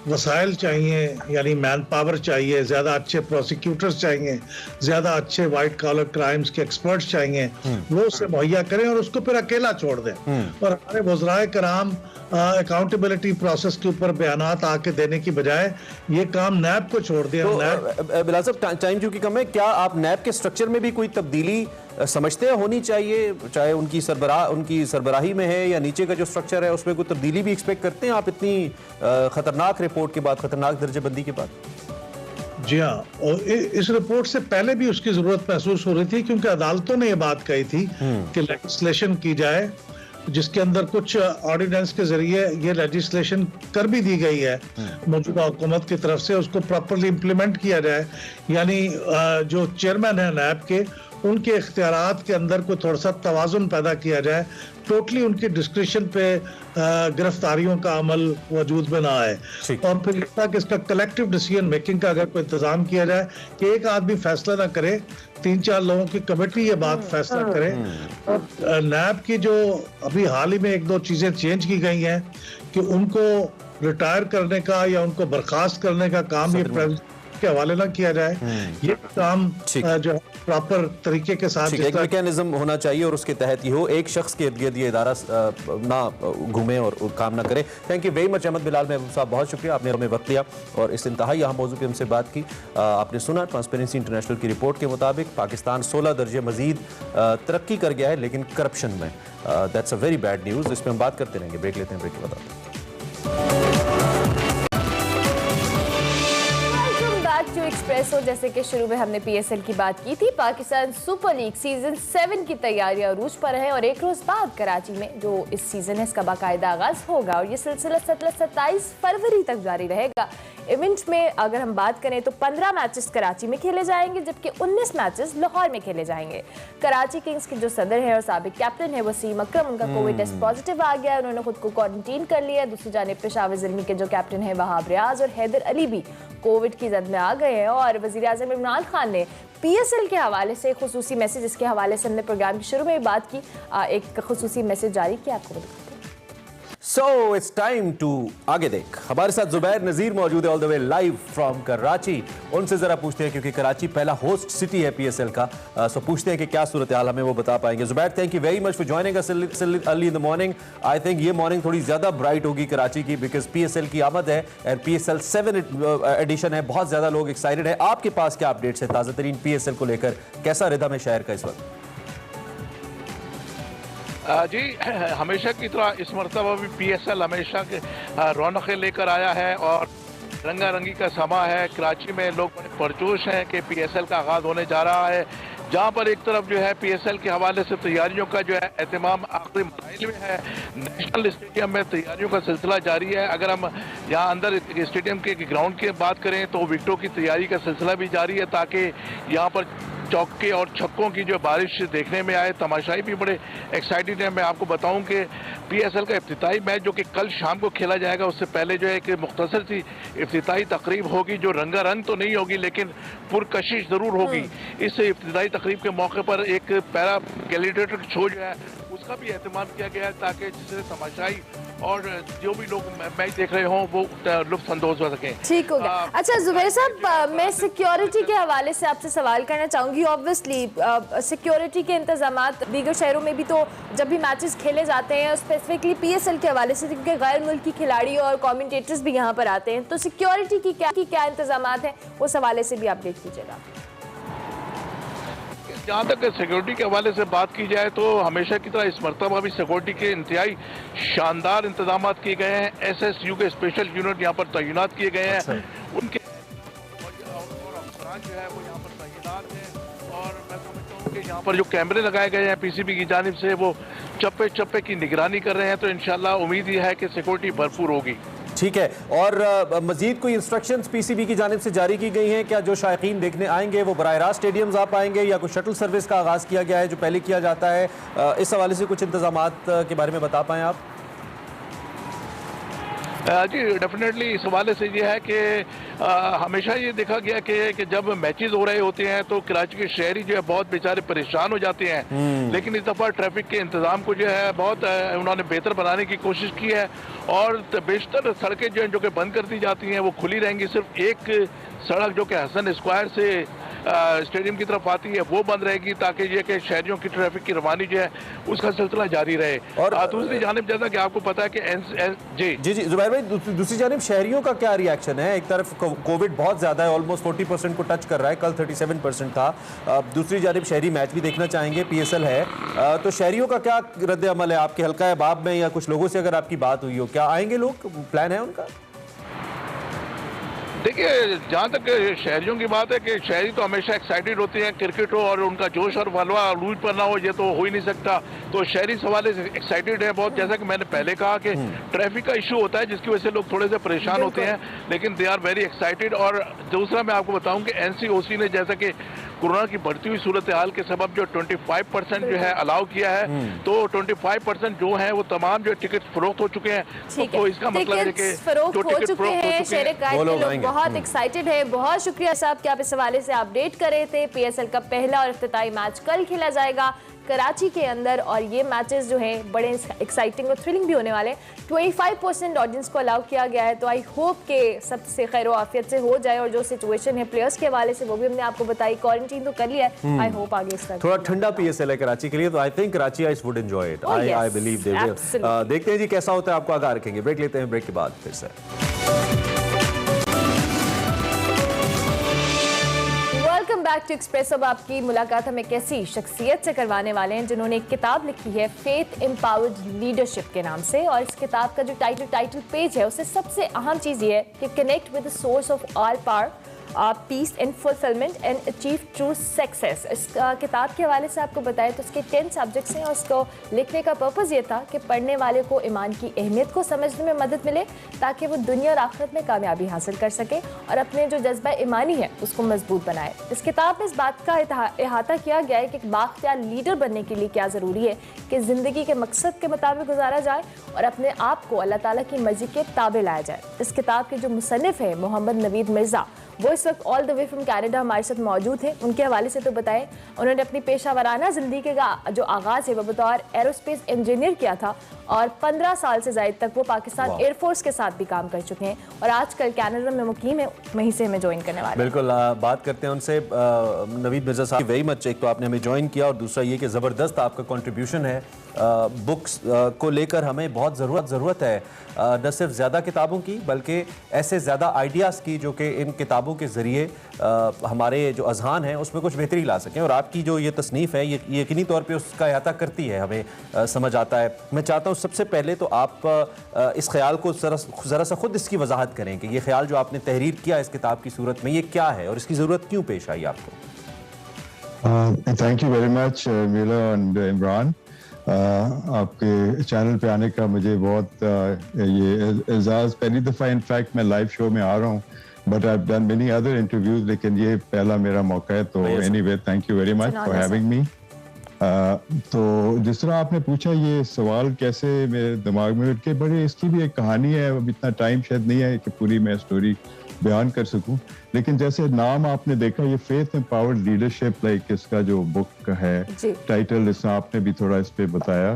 वसाइल चाहिए, यानी मैन पावर चाहिए, ज़्यादा अच्छे प्रोसिक्यूटर्स चाहिए, ज़्यादा अच्छे वाइट कॉलर क्राइम्स के एक्सपर्ट्स चाहिए, वो उसे मुहैया करें और उसको फिर अकेला छोड़ दें। और हमारे वज़राए कराम अकाउंटेबिलिटी प्रोसेस के ऊपर बयानात आके देने की बजाय ये काम नैब को छोड़ दिया। तो बिलाल साहब, टाइम क्योंकि कम है, क्या आप नैब के स्ट्रक्चर में भी कोई तब्दीली समझते हैं होनी चाहिए, चाहे उनकी सरबराही में है या नीचे का जो स्ट्रक्चर है उसमें कोई तब्दीली भी एक्सपेक्ट करते हैं आप, इतनी खतरनाक रिपोर्ट के बाद, खतरनाक दर्जेबंदी के बाद? जी हाँ, और इस रिपोर्ट से पहले भी उसकी जरूरत महसूस हो रही थी, क्योंकि अदालतों ने ये बात कही थी कि लेजिस्लेशन की जाए, जिसके अंदर कुछ ऑर्डिनेंस के जरिए ये लेजिस्लेशन कर भी दी गई है मौजूदा हुकूमत की तरफ से, उसको प्रॉपरली इम्प्लीमेंट किया जाए। यानी जो चेयरमैन है नैब के, उनके इख्तियारात के अंदर कोई थोड़ा सा तवाज़ुन पैदा किया जाए, टोटली उनकी डिस्क्रिप्शन पे गिरफ्तारियों का अमल वजूद में ना आए। और फिर लगता कि इसका कलेक्टिव डिसीजन मेकिंग का अगर कोई इंतजाम किया जाए कि एक आदमी फैसला ना करे, 3-4 लोगों की कमेटी ये बात फैसला करे। और नैब की जो अभी हाल ही में 1-2 चीजें चेंज की गई हैं कि उनको रिटायर करने का या उनको बर्खास्त करने का काम ये के हवाले ना किया जाए, ये काम जो प्रॉपर तरीके के साथ एक मैकेनिज्म होना चाहिए और उसके तहत ही हो, एक शख्स के इर्द-गिर्द ये इदारा ना घूमे और काम ना करे। Thank you very much Ahmed Bilal Mehboob sahab, बहुत शुक्रिया, आपने हमें वक्त दिया और इस इंतहाई अहम मौजू पे हमसे बात की। आपने सुना, ट्रांसपेरेंसी इंटरनेशनल की रिपोर्ट के मुताबिक पाकिस्तान 16 दर्जे मजीद तरक्की कर गया है, लेकिन करप्शन में। That's a very bad news. इस पर हम बात करते रहेंगे, ब्रेक लेते हैं, ब्रेक के बाद आते हैं। एक्सप्रेस हो, जैसे कि शुरू में हमने पीएसएल की बात की थी, पाकिस्तान सुपर लीग सीजन 7 की तैयारियां अरूज पर है और एक रोज बाद कराची में जो इस सीजन है इसका बाकायदा आगाज होगा और ये सिलसिला 27 फरवरी तक जारी रहेगा। इवेंट में अगर हम बात करें तो 15 मैचेस कराची में खेले जाएंगे, जबकि 19 मैचेस लाहौर में खेले जाएंगे। कराची किंग्स के जो सदर है और साबिक कैप्टन है वसीम अकरम, उनका कोविड टेस्ट पॉजिटिव आ गया है, उन्होंने खुद को क्वारंटीन कर लिया। दूसरी जानिब पेशावर ज़ल्मी के जो कैप्टन है वहाब रियाज और हैदर अली भी कोविड की जद में आ गए हैं। और वज़ीर आज़म इमरान खान ने पीएसएल के हवाले से खुसूसी मैसेज, जिसके हवाले से हमने प्रोग्राम की शुरू में बात की, एक खुसूसी मैसेज जारी किया, आपको बताते हैं। So it's time to आगे देख। हमारे साथ जुबैर नज़ीर मौजूद है all the way live from Karachi. उनसे जरा पूछते हैं, क्योंकि कराची पहला होस्ट सिटी है पीएसएल का, सो पूछते हैं कि क्या सूरत हाल हमें वो बता पाएंगे। Zubair, thank you very much for joining us early in the morning. I think ये मॉर्निंग थोड़ी ज्यादा ब्राइट होगी कराची की, बिकॉज पीएसएल की आमद है और पीएसएल 7 एडिशन है, बहुत ज्यादा लोग एक्साइटेड है। आपके पास क्या अपडेट्स है ताज़ा तरीन पीएसएल को लेकर, कैसा रिदम है शहर का इस वक्त? जी, हमेशा की तरह इस मरतबा भी पीएसएल हमेशा के रौनकें लेकर आया है और रंगारंगी का समा है। कराची में लोग बड़े पुरजोश हैं कि पीएसएल का आगाज़ होने जा रहा है, जहाँ पर एक तरफ जो है पीएसएल के हवाले से तैयारियों का जो है एहतमाम आखिरी मराइल में है। नेशनल स्टेडियम में तैयारियों का सिलसिला जारी है। अगर हम यहाँ अंदर स्टेडियम के ग्राउंड की बात करें तो विकेटों की तैयारी का सिलसिला भी जारी है, ताकि यहाँ पर चौके और छक्कों की जो बारिश देखने में आए। तमाशाई भी बड़े एक्साइटेड है। मैं आपको बताऊं कि पीएसएल का इफ्तिताई मैच जो कि कल शाम को खेला जाएगा, उससे पहले जो है एक मुख्तसर सी इफ्तिताई तकरीब होगी, जो रंगारंग तो नहीं होगी लेकिन पुरकशिश ज़रूर होगी। इस इफ्तिताई तकरीब के मौके पर एक पैरा ग्लैडिएटर शो जो है उसका भी एहतमाम किया गया है, ताकि जिससे तमाशाई और जो भी लोग मैच देख रहे हों वो लुत्फ अंदोज हो सकें। ठीक हो गया। अच्छा जुबैर साहब, मैं सिक्योरिटी के हवाले से आपसे सवाल करना चाहूँगी। ऑब्वियसली सिक्योरिटी के इंतजामात दीगर शहरों में भी तो जब भी मैचेस खेले जाते हैं, स्पेसिफिकली पीएसएल के हवाले से, क्योंकि गैर मुल्की खिलाड़ी और कमेंटेटर्स भी यहाँ पर आते हैं, तो सिक्योरिटी की क्या इंतजामात हैं, उस हवाले से भी अपडेट कीजिएगा। जहाँ तक सिक्योरिटी के हवाले से बात की जाए तो हमेशा की तरह इस मरतबा भी सिक्योरिटी के इंतहाई शानदार इंतजाम किए गए हैं। एसएसयू के स्पेशल यूनिट यहाँ पर तैनात किए गए हैं। उनके पर जो कैमरे लगाए गए हैं पीसीबी की जानिब से वो चप्पे चप्पे की निगरानी कर रहे हैं, तो इंशाल्लाह उम्मीद ये है कि सिक्योरिटी भरपूर होगी। ठीक है, और मजीद कोई इंस्ट्रक्शंस पीसीबी की जानिब से जारी की गई हैं क्या? जो शायकीन देखने आएंगे वो बराह रास्त स्टेडियम्स आ पाएंगे या कोई शटल सर्विस का आगाज़ किया गया है जो पहले किया जाता है? इस हवाले से कुछ इंतजामात के बारे में बता पाएँ आप? जी डेफिनेटली इस हवाले से ये है कि हमेशा ये देखा गया कि जब मैचेस हो रहे होते हैं तो कराची के शहरी जो है बहुत बेचारे परेशान हो जाते हैं, लेकिन इस दफ़ा ट्रैफिक के इंतजाम को जो है बहुत उन्होंने बेहतर बनाने की कोशिश की है और बेशतर सड़कें जो हैं जो कि बंद कर दी जाती हैं वो खुली रहेंगी। सिर्फ एक सड़क जो कि हसन स्क्वायर से स्टेडियम की तरफ आती है वो बंद रहेगी ताकि ये कि शहरियों की ट्रैफिक की रवानी जो है उसका सिलसिला जारी रहे। और दूसरी जानिब जैसा कि आपको पता है कि जी जुबैर भाई, दूसरी जानिब शहरियों का क्या रिएक्शन है? एक तरफ कोविड बहुत ज़्यादा है, ऑलमोस्ट 40% को टच कर रहा है, कल 37% था। दूसरी जानिब शहरी मैच भी देखना चाहेंगे, PSL है, तो शहरियों का क्या रद्द अमल है आपके हल्का अहबाब में या कुछ लोगों से अगर आपकी बात हुई हो? क्या आएंगे लोग, प्लान है उनका? देखिए जहाँ तक शहरियों की बात है कि शहरी तो हमेशा एक्साइटेड होते हैं, क्रिकेट हो और उनका जोश और वलवा आलूज पर ना हो ये तो हो ही नहीं सकता, तो शहरी सवाल से एक्साइटेड है बहुत। जैसा कि मैंने पहले कहा कि ट्रैफिक का इशू होता है जिसकी वजह से लोग थोड़े से परेशान होते हैं, लेकिन दे आर वेरी एक्साइटेड। और दूसरा मैं आपको बताऊं कि NCOC ने जैसा कि कोरोना की बढ़ती हुई सूरत हाल के सबब जो 25% जो है अलाउ किया है, तो 25% जो है वो तमाम जो टिकट फरोख्त हो चुके हैं, तो इसका मतलब है कि फरोख्त हो चुके हैं, वो लोग बहुत एक्साइटेड है। बहुत शुक्रिया साहब कि आप इस हवाले से अपडेट कर रहे थे। PSL का पहला और इफ्तिताई मैच कल खेला जाएगा कराची के अंदर और ये मैचेस जो हैं बड़े एक्साइटिंग और थ्रिलिंग भी होने वाले। 25% ऑडियंस को अलाउ किया गया है, तो आई होप के सबसे खैर आफियत से हो जाए। और जो सिचुएशन है प्लेयर्स के हवाले से वो भी हमने आपको बताई, क्वारंटीन तो कर लिया है, आई होप आगे इस थोड़ा ठंडा PSL है कराची के लिए, तो I think Karachi ice would enjoy it, I believe they will. देखते हैं जी कैसा होता है, आपको आगाह रखेंगे। ब्रेक लेते हैं, ब्रेक के बाद फिर से वेलकम बैक टू एक्सप्रेस। अब आपकी मुलाकात हम एक ऐसी शख्सियत से करवाने वाले हैं जिन्होंने एक किताब लिखी है फेथ एम्पावर्ड लीडरशिप के नाम से, और इस किताब का जो टाइटल पेज है उससे सबसे अहम चीज़ ये है कि connect with the source of all power, peace and fulfilment and achieve true success. इस किताब के हवाले से आपको बताएं तो इसके 10 सब्जेक्ट्स हैं और इसको लिखने का पर्पज़ ये था कि पढ़ने वाले को ईमान की अहमियत को समझने में मदद मिले ताकि वो दुनिया और आखिरत में कामयाबी हासिल कर सके और अपने जो जज्बा ईमानी है उसको मजबूत बनाए। इस किताब में इस बात का अहाता किया गया है कि एक बाख्तियार लीडर बनने के लिए क्या ज़रूरी है कि ज़िंदगी के मकसद के मुताबिक गुजारा जाए और अपने आप को अल्लाह ताला की मर्जी के ताबे लाया जाए। इस किताब के जो मुसन्निफ है मोहम्मद नवीद मिर्ज़ा, वो इस वक्त all the way from Canada हमारे साथ मौजूद हैं। उनके हवाले से तो बताएं, उन्होंने अपनी पेशा ज़िंदगी का जो आगाज़ है वो बतौर एरोस्पेस इंजीनियर किया था और 15 साल से ज़ायद तक वो पाकिस्तान एयरफोर्स के साथ भी काम कर चुके हैं और आजकल कनाडा में मुकीम है, वहीं से हमें ज्वाइन करने वाले। बिल्कुल, बात करते हैं उनसे। नवीद मिर्ज़ा साहब, वेरी मच, एक तो आपने हमें ज्वाइन किया और दूसरा ये कि ज़बरदस्त आपका कंट्रीब्यूशन है बुक्स को लेकर। हमें बहुत ज़रूरत है न सिर्फ ज़्यादा किताबों की बल्कि ऐसे ज़्यादा आइडियाज़ की जो कि इन किताबों के ज़रिए हमारे जो अजहान हैं उसमें कुछ बेहतरी ला सकें। और आपकी जो ये तसनीफ़ है ये यकीनी तौर पे उसका अहाता करती है, हमें समझ आता है। मैं चाहता हूँ सबसे पहले तो आप इस ख्याल को ज़रा सा खुद इसकी वजाहत करें कि ये ख्याल जो आपने तहरीर किया इस किताब की सूरत में ये क्या है और इसकी ज़रूरत क्यों पेश आई आपको? Thank you very much Meela and Imran. आपके चैनल पे आने का मुझे बहुत ये एजाज़, पहली दफ़ा इनफैक्ट मैं लाइव शो में आ रहा हूँ, but I have done many other interviews, लेकिन ये पहला मेरा मौका है, तो anyway thank you very much for having me. तो जिस तरह आपने पूछा ये सवाल कैसे मेरे दिमाग में उठ के, बड़े इसकी भी एक कहानी है, अब इतना टाइम शायद नहीं है कि पूरी मैं स्टोरी बयान कर सकूं, लेकिन जैसे नाम आपने देखा ये फेथ एम्पावर्ड लीडरशिप, लाइक इसका जो बुक है टाइटल, इसमें आपने भी थोड़ा इस पे बताया,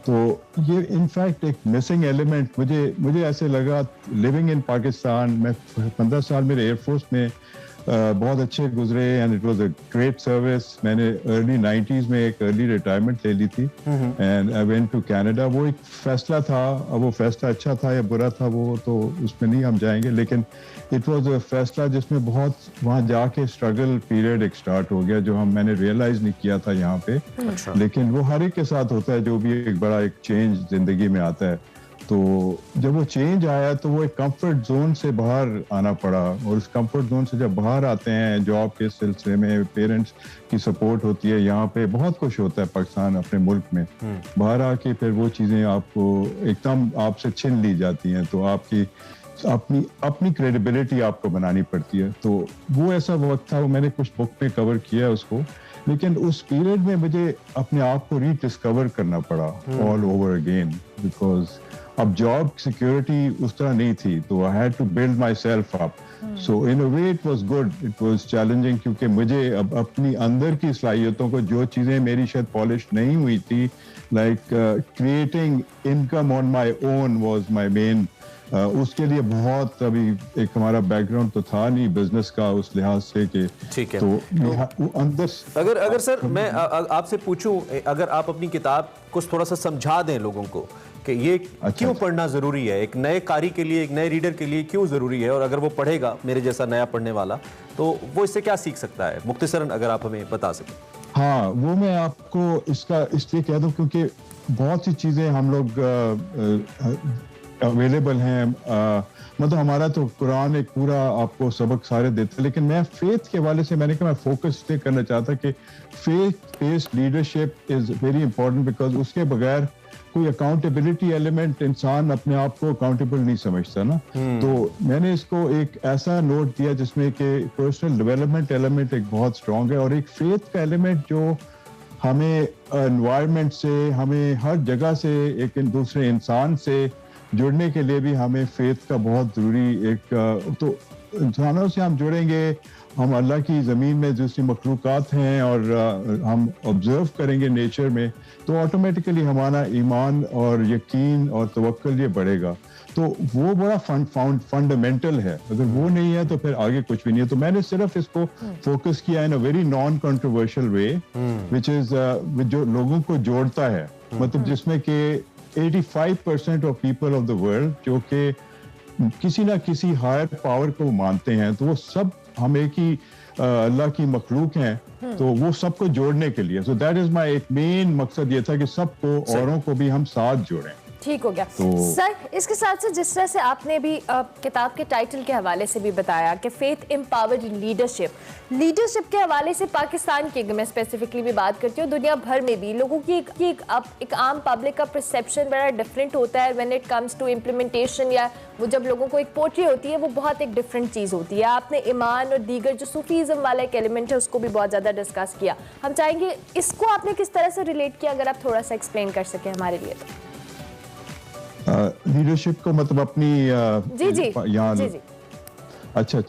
तो ये इनफैक्ट एक मिसिंग एलिमेंट मुझे ऐसे लगा लिविंग इन पाकिस्तान। मैं 15 साल मेरे एयरफोर्स में बहुत अच्छे गुजरे and it was a great service. मैंने अर्ली 90s में एक अर्ली रिटायरमेंट ले ली थी and I went to Canada. वो एक फैसला था, अब वो फैसला अच्छा था या बुरा था वो तो उसमें नहीं हम जाएंगे, लेकिन इट वाज अ फैसला जिसमें बहुत वहाँ जाके स्ट्रगल पीरियड एक स्टार्ट हो गया जो मैंने रियलाइज नहीं किया था यहाँ पे। लेकिन वो हर एक के साथ होता है, जो भी एक बड़ा एक चेंज जिंदगी में आता है। तो जब वो चेंज आया तो वो एक कंफर्ट जोन से बाहर आना पड़ा, और उस कंफर्ट जोन से जब बाहर आते हैं जॉब के सिलसिले में, पेरेंट्स की सपोर्ट होती है, यहाँ पे बहुत कुछ होता है पाकिस्तान अपने मुल्क में, बाहर आके फिर वो चीज़ें आपको एकदम आपसे छीन ली जाती हैं, तो आपकी अपनी क्रेडिबिलिटी आपको बनानी पड़ती है। तो वो ऐसा वक्त था, वो मैंने कुछ बुक में कवर किया उसको, लेकिन उस पीरियड में मुझे अपने आप को रीडिस्कवर करना पड़ा ऑल ओवर अगेन, बिकॉज अब जॉब सिक्योरिटी उस तरह नहीं थी, तो I had to build myself up. So in a way it was good, it was challenging, क्योंकि मुझे अब अपनी अंदर की सलाहियतों को, जो चीज़ें मेरी शायद पॉलिश नहीं हुई थी, like creating income on my own was my main, उसके लिए बहुत अभी एक हमारा बैकग्राउंड तो था नहीं बिजनेस का उस लिहाज से कि ठीक है। तो अंदर अगर सर मैं आपसे पूछूं, अगर आप अपनी किताब को थोड़ा सा समझा दें लोगों को कि ये क्यों पढ़ना जरूरी है, एक नए कारी के लिए, एक नए रीडर के लिए क्यों जरूरी है, और अगर वो पढ़ेगा मेरे जैसा नया पढ़ने वाला, तो वो इससे क्या सीख सकता है, मुख्तसरन अगर आप हमें बता सकें। हाँ, वो मैं आपको इसका इसलिए कह दूं क्योंकि बहुत सी चीज़ें हम लोग अवेलेबल हैं, मतलब हमारा तो कुरान एक पूरा आपको सबक सारे देते हैं, लेकिन मैं फेथ के हवाले से मैंने कहा मैं फोकस इसलिए करना चाहता कि faith based leadership is very important, because उसके बगैर कोई अकाउंटेबिलिटी एलिमेंट, इंसान अपने आप को अकाउंटेबल नहीं समझता ना। तो मैंने इसको एक ऐसा नोट दिया जिसमें कि पर्सनल डेवलपमेंट एलिमेंट एक बहुत स्ट्रॉन्ग है, और एक फेथ का एलिमेंट जो हमें एनवायरनमेंट से, हमें हर जगह से, एक दूसरे इंसान से जुड़ने के लिए भी हमें फेथ का बहुत ज़रूरी एक, तो इंसानों से हम जुड़ेंगे, हम अल्लाह की ज़मीन में दूसरी मखलूक़ात हैं और हम ऑब्ज़र्व करेंगे नेचर में, तो ऑटोमेटिकली हमारा ईमान और यकीन और तवक्कुल ये बढ़ेगा। तो वो बड़ा फंडामेंटल है, अगर वो नहीं है तो फिर आगे कुछ भी नहीं है। तो मैंने सिर्फ इसको फोकस किया in a very non controversial way, which is जो लोगों को जोड़ता है, मतलब जिसमें कि 85% of people of the world जो कि किसी ना किसी हायर पावर को मानते हैं, तो वो सब हम एक ही अल्लाह की मखलूक हैं, तो वो सबको जोड़ने के लिए, सो दैट इज माय एक मेन मकसद ये था कि सबको, औरों को भी हम साथ जोड़ें। ठीक हो गया। सर, इसके साथ साथ जिस तरह से आपने भी किताब के टाइटल के हवाले से भी बताया कि फेथ एम्पावर्ड लीडरशिप के हवाले से पाकिस्तान की, मैं स्पेसिफिकली भी बात करती हूँ, दुनिया भर में भी लोगों की एक आम पब्लिक का परसेप्शन बड़ा डिफरेंट होता है when it comes to implementation, या वो जब लोगों को एक पोट्री होती है वो बहुत एक डिफरेंट चीज़ होती है। आपने ईमान और दीगर जो सूफीज़म वाला एक एलिमेंट है उसको भी बहुत ज़्यादा डिस्कस किया। हम चाहेंगे इसको आपने किस तरह से रिलेट किया, अगर आप थोड़ा सा एक्सप्लेन कर सकें हमारे लिए। लीडरशिप को मतलब अपनी यहाँ अच्छा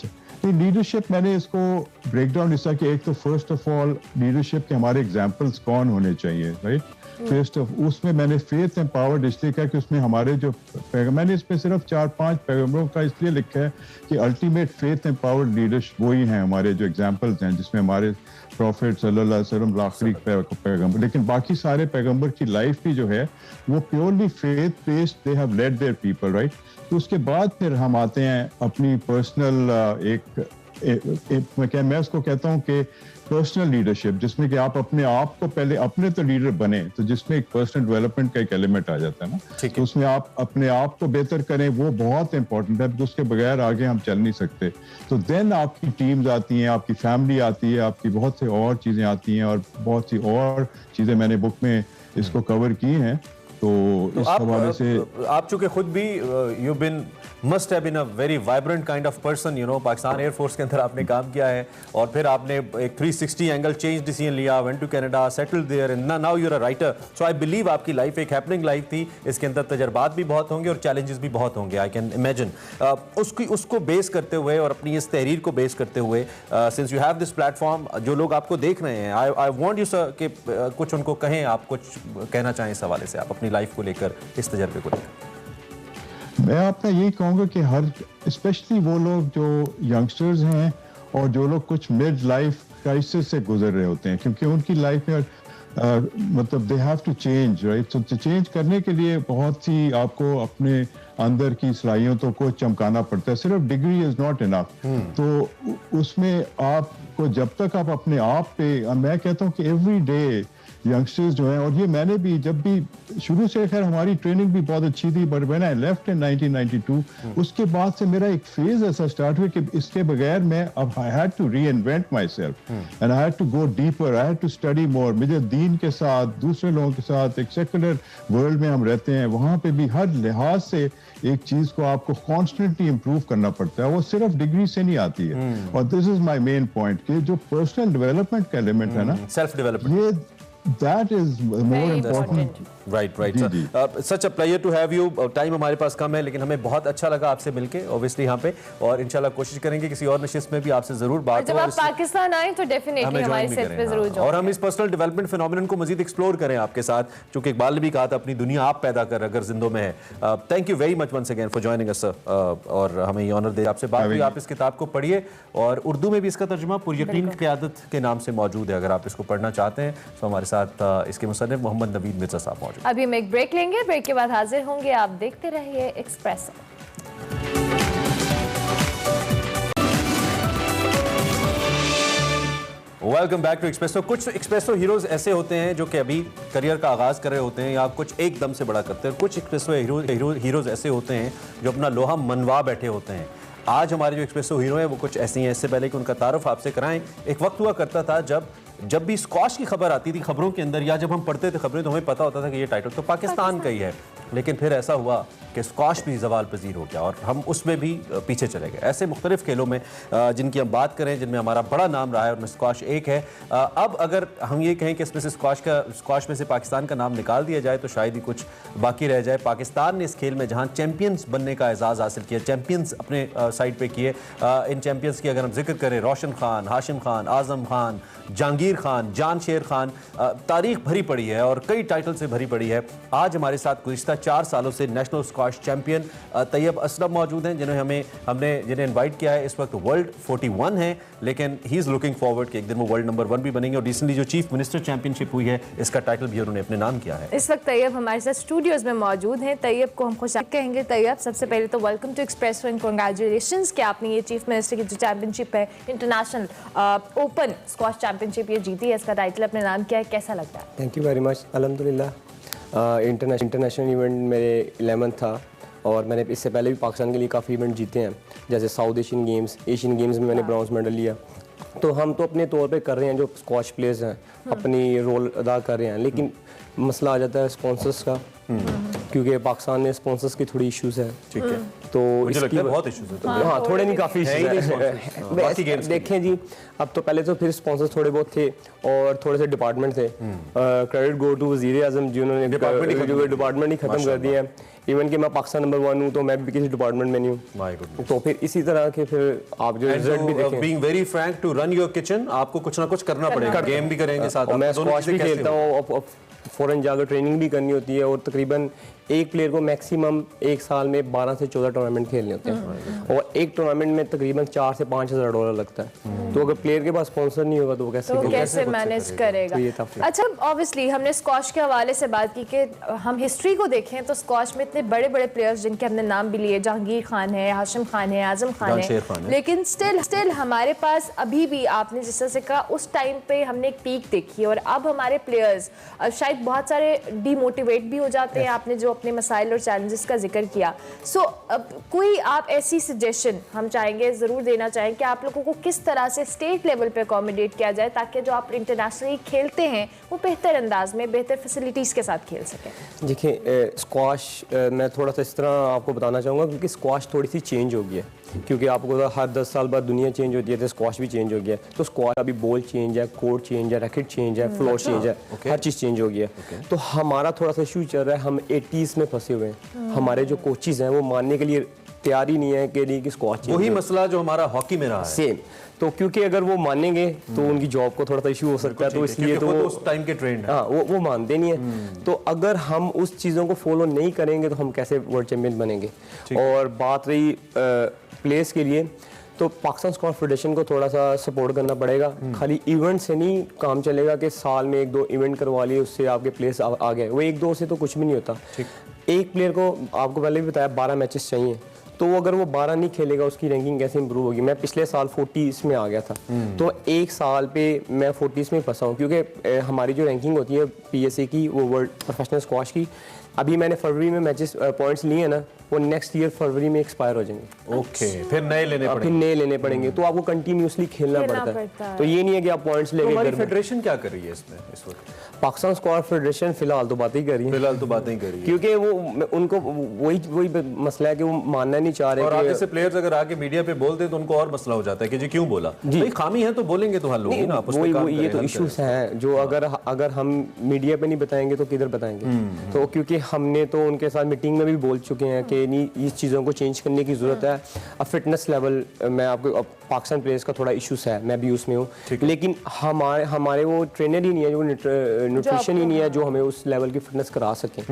नहीं, लीडरशिप मैंने इसको ब्रेक डाउन इस तरह कि एक तो फर्स्ट ऑफ ऑल लीडरशिप के हमारे एग्जांपल्स कौन होने चाहिए, राइट। फर्स्ट ऑफ उसमें मैंने फेथ एम्पावर्ड इसलिए कहा कि उसमें हमारे जो मैंने इसमें सिर्फ 4-5 पैगंबरों का इसलिए लिखा है कि अल्टीमेट फेथ एम्पावर्ड लीडर्स वही हैं हमारे जो एग्जांपल्स हैं, जिसमें हमारे प्रॉफिट सल्लल्लाहु अलैहि वसल्लम आखिरी पैगंबर, लेकिन बाकी सारे पैगंबर की लाइफ भी जो है वो purely faith based, they have led their people, right. तो उसके बाद फिर हम आते हैं अपनी पर्सनल मैं उसको कहता हूँ कि पर्सनल लीडरशिप, जिसमें कि आप अपने आप को पहले अपने तो लीडर बने, तो जिसमें एक पर्सनल डेवलपमेंट का एक एलिमेंट आ जाता है ना, तो उसमें आप अपने आप को बेहतर करें, वो बहुत इंपॉर्टेंट है, क्योंकि उसके बगैर आगे हम चल नहीं सकते। तो देन आपकी टीम्स आती हैं, आपकी फैमिली आती है, आपकी बहुत सी और चीज़ें आती हैं, और बहुत सी और चीज़ें मैंने बुक में इसको कवर की हैं। तो इस हवाले से आप चूंकि खुद भी you been must have been a very vibrant kind of person, you know, Pakistan air force के अंदर आपने काम किया है, और फिर आपने एक 360 एंगल चेंज डिसीजन लिया, went to Canada, settled there, and now you are a writer. So I believe आपकी लाइफ एक हैपनिंग लाइफ थी, इसके अंदर तजर्बात भी बहुत होंगे और चैलेंजेस भी बहुत होंगे, आई कैन इमेजिन। उसको बेस करते हुए और अपनी इस तहरीर को बेस करते हुए, since you have this platform, जो लोग आपको देख रहे हैं, आई वांट यू सर कि कुछ उनको कहें, आप कुछ कहना चाहें इस हवाले से, आप अपनी लाइफ को लेकर, इस तजर्बे को लेकर। मैं आपने यही कहूँगा कि हर स्पेशली वो लोग जो यंगस्टर्स हैं और जो लोग कुछ मिड लाइफ क्राइसिस से गुजर रहे होते हैं, क्योंकि उनकी लाइफ में मतलब they have to change, right. So change करने के लिए बहुत सी आपको अपने अंदर की सलाहियतों को चमकाना पड़ता है, सिर्फ डिग्री इज नॉट इनफ। तो उसमें आपको जब तक आप अपने आप पे, मैं कहता हूँ कि एवरी डे यंगस्टर्स जो हैं, और ये मैंने भी जब भी शुरू से, खैर हमारी ट्रेनिंग भी बहुत अच्छी थी, but when I left in 1992 उसके बाद से मेरा एक फेज ऐसा स्टार्ट हुआ कि इसके बगैर मैं अब I had to reinvent myself and I had to go deeper, I had to study more. मुझे दीन के साथ, दूसरे लोगों के साथ, एक सेकुलर वर्ल्ड में हम रहते हैं, वहाँ पे भी हर लिहाज से एक चीज को आपको कॉन्स्टेंटली इंप्रूव करना पड़ता है, वो सिर्फ डिग्री से नहीं आती है। और this is my main point कि जो पर्सनल डेवलपमेंट का एलिमेंट है ना, सेल्फ डेवलपमेंट, ये that is more important. Right such a pleasure to have you. Time हमारे पास कम है, लेकिन हमें बहुत अच्छा लगा आपसे मिलके ऑब्वियसली यहाँ पे, और इंशाल्लाह कोशिश करेंगे किसी और नशिस्त में भी आपसे जरूर बात हो। जब आप पाकिस्तान आए तो डेफिनेटली हमारे सेट पे जरूर जाओ, और हम इस पर्सनल डेवलपमेंट फिनोमेनन को मजीद एक्सप्लोर करें आपके साथ, क्योंकि इकबाल ने भी कहा था अपनी दुनिया आप पैदा कर अगर जिंदों में है। Thank you very much once again for joining us और हमें ये ऑनर दे आपसे बात हुई। आप इस किताब को पढ़िए, और उर्दू में भी इसका तर्जुमा पुरयकीन क़यादत के नाम से मौजूद है, अगर आप इसको पढ़ना चाहते हैं। तो हमारे साथ इसके मुसन्निफ मोहम्मद नवीद मिर्जा साहब मौजूद। अभी हम एक ब्रेक लेंगे, ब्रेक के बाद हाजिर होंगे। आप देखते रहिए Expresso. Welcome back to Expresso. कुछ एक्सप्रेसो हीरोज ऐसे होते हैं जो कि अभी करियर का आगाज कर रहे होते हैं, या कुछ एकदम से बड़ा करते हैं। कुछ एक्सप्रेसो हीरोज ऐसे होते हैं जो अपना लोहा मनवा बैठे होते हैं। आज हमारे जो एक्सप्रेसो हीरो हैं वो कुछ ऐसे हैं। इससे पहले कि उनका तारुफ आपसे कराएं, एक वक्त हुआ करता था जब भी स्क्वाश की खबर आती थी खबरों के अंदर, या जब हम पढ़ते थे खबरें, तो हमें पता होता था कि ये टाइटल तो पाकिस्तान का ही है। लेकिन फिर ऐसा हुआ कि स्क्वाश भी ज़वाल पजीर हो गया, और हम उसमें भी पीछे चले गए। ऐसे मुख्तलिफ खेलों में जिनकी हम बात करें, जिनमें हमारा बड़ा नाम रहा है, उनमें स्क्वाश एक है। अब अगर हम ये कहें कि इसमें से स्क्वाश में से पाकिस्तान का नाम निकाल दिया जाए तो शायद ही कुछ बाकी रह जाए। पाकिस्तान ने इस खेल में जहाँ चैम्पियंस बनने का एजाज़ हासिल किया, चैम्पियंस अपने साइड पे किए, इन चैम्पियंस की अगर हम जिक्र करें, रोशन खान, हाशिम खान, आज़म खान, जहांगीर खान, जान शेर खान, तारीख भरी पड़ी है और कई टाइटल से भरी पड़ी है। आज हमारे साथ गुज़िश्ता 4 सालों से national squash champion Tayyab Aslam मौजूद हैं, जिन्हें इनवाइट किया है। इस वक्त वर्ल्ड 41 है, लेकिन ही इज़ लुकिंग फॉरवर्ड कि एक दिन वो वर्ल्ड नंबर 1 भी बनेंगे। और रिसेंटली जो चीफ मिनिस्टर चैंपियनशिप हुई है, इसका टाइटल भी उन्होंने अपने नाम किया है। इस वक्त तैयब हमारे साथ स्टूडियोज में मौजूद हैं। तैयब को हम खुश कहेंगे। तैयब, सबसे पहले तो welcome to Expresso and congratulations कि आपने ये चीफ मिनिस्टर की जो चैंपियनशिप है, इंटरनेशनल ओपन स्क्वाश चैंपियनशिप, ये जीती है, इसका टाइटल अपने नाम किया है। कैसा लगता है? Thank you very much. अल्हम्दुलिल्लाह, इंटरनेशनल इवेंट मेरे 11th था, और मैंने इससे पहले भी पाकिस्तान के लिए काफ़ी इवेंट जीते हैं, जैसे south Asian games, Asian games में मैंने ब्रॉन्ज मेडल लिया। तो हम तो अपने तौर पे कर रहे हैं, जो स्क्वाश प्लेयर्स हैं अपनी रोल अदा कर रहे हैं, लेकिन मसला आ जाता है स्पॉन्सर्स का, क्योंकि पाकिस्तान में स्पॉन्सर्स की थोड़ी इश्यूज है। ठीक है, तो मुझे लगता है बहुत इश्यूज है। हाँ, थोड़े नहीं, काफ़ी इश्यूज देखें जी। अब तो पहले तो फिर स्पॉन्सर्स थोड़े बहुत थे और थोड़े से डिपार्टमेंट थे। क्रेडिट गो टू वज़ीर आज़म जिन्होंने डिपार्टमेंट ही खत्म कर दिया है। इवन कि मैं पाकिस्तान नंबर 1 हूँ, तो मैं भी किसी डिपार्टमेंट में नहीं हूँ। तो फिर इसी तरह के फिर आप जो रिजल्ट भी देखें, being very frank, to run your kitchen आपको कुछ ना कुछ करना पड़ेगा। गेम भी करेंगे साथ, मैं स्क्वाश भी खेलता हूँ, फॉरेन जाकर ट्रेनिंग भी करनी होती है, और तकरीबन एक प्लेयर को मैक्सिमम एक साल में 12 से 14 टूर्नामेंट खेलने होते हैं, और एक टूर्नामेंट में तकरीबन 4 से 5 हज़ार डॉलर लगता है। तो अगर प्लेयर के पास स्पॉन्सर नहीं होगा तो वो कैसे मैनेज करेगा? अच्छा, ऑब्वियसली हमने स्क्वाश के हवाले से बात की कि हम हिस्ट्री को देखें तो स्क्वाश में इतने बड़े बड़े प्लेयर्स जिनके हमने नाम भी लिए, जहांगीर खान है, हाशिम खान है, आजम खान है, लेकिन स्टिल हमारे पास अभी भी, आपने जिस तरह से कहा, उस टाइम पे हमने एक पीक देखी, और अब हमारे प्लेयर्स शायद बहुत सारे डीमोटिवेट भी हो जाते हैं। आपने जो अपने मसाइल और चैलेंजेस का जिक्र किया, सो कोई आप ऐसी सजेशन हम चाहेंगे ज़रूर देना चाहें कि आप लोगों को किस तरह से स्टेट लेवल पे अकोमोडेट किया जाए, ताकि जो आप इंटरनेशनली खेलते हैं वो बेहतर अंदाज में, बेहतर फैसिलिटीज़ के साथ खेल सकें? देखिए, स्क्वाश मैं थोड़ा सा इस तरह आपको बताना चाहूँगा, क्योंकि स्क्वाश थोड़ी सी चेंज हो गई है, क्योंकि आपको हर 10 साल बाद दुनिया चेंज होती है, तो स्क्वाश भी चेंज हो गया है। तो स्क्वाश अभी बॉल चेंज है, कोर्ट चेंज है, रैकेट चेंज है, फ्लोर चेंज है, हर चीज़ चेंज हो गई है। तो हमारा थोड़ा सा इशू चल रहा है, हम 80s में फंसे हुए हैं। हमारे जो कोचेज़ हैं वो मानने के लिए तैयार ही नहीं है कि स्क्वाश चेंज, वही मसला जो हमारा हॉकी में रहा है सेम। तो क्योंकि अगर वो मानेंगे तो उनकी जॉब को थोड़ा सा इशू हो सकता है, तो इसलिए तो वो उस टाइम के ट्रेंड है, हाँ, वो मानते नहीं है। तो अगर हम उस चीज़ों को फॉलो नहीं करेंगे तो हम कैसे वर्ल्ड चैंपियन बनेंगे? और बात रही प्लेस के लिए, तो पाकिस्तान स्क्वाश फेडरेशन को थोड़ा सा सपोर्ट करना पड़ेगा। खाली इवेंट से नहीं काम चलेगा कि साल में 1-2 इवेंट करवा लिए उससे आपके प्लेस आ गए, वो 1-2 से तो कुछ भी नहीं होता। एक प्लेयर को, आपको पहले भी बताया, 12 मैचेस चाहिए, तो अगर वो 12 नहीं खेलेगा उसकी रैंकिंग कैसे इंप्रूव होगी। मैं पिछले साल 40s में आ गया था, तो एक साल पे मैं 40s में फंसा हूँ, क्योंकि हमारी जो रैंकिंग होती है PSA की, वो वर्ल्ड प्रोफेशनल स्क्वाश की, अभी मैंने फरवरी में मैचेस पॉइंट्स लिए हैं ना, वो नेक्स्ट ईयर फरवरी में एक्सपायर हो जाएंगे। ओके, फिर नए लेने पड़ेंगे। तो आपको कंटिन्यूसली खेलना पड़ता है। तो ये नहीं है कि आप पॉइंट्स लेके। हमारी फेडरेशन क्या कर रही है इसमें इस वक्त? पाकिस्तान स्क्वाश फेडरेशन फिलहाल तो बातें ही कर रही है, क्योंकि वो उनको वही मसला है कि वो मानना नहीं चाह रहे। और आगे से प्लेयर्स अगर आके मीडिया पे बोलते हैं तो उनको और मसला हो जाता है कि जी क्यों बोला। भाई खामी है तो बोलेंगे तो हल होगी ना, आपस में काम करें। ये तो इश्यूज हैं जो अगर हम मीडिया पे नहीं बताएंगे तो किधर बताएंगे। तो क्योंकि हमने तो उनके साथ मीटिंग में भी बोल चुके हैं कि नहीं, इस चीज़ों को चेंज करने की ज़रूरत है। अब फिटनेस लेवल मैं आपको, पाकिस्तान प्लेयर्स का थोड़ा इशूज है, मैं भी उसमें हूँ, लेकिन हमारे वो ट्रेनर ही नहीं है, जो न्यूट्रिशन ही नहीं है जो हमें उस लेवल की फिटनेस करा सके।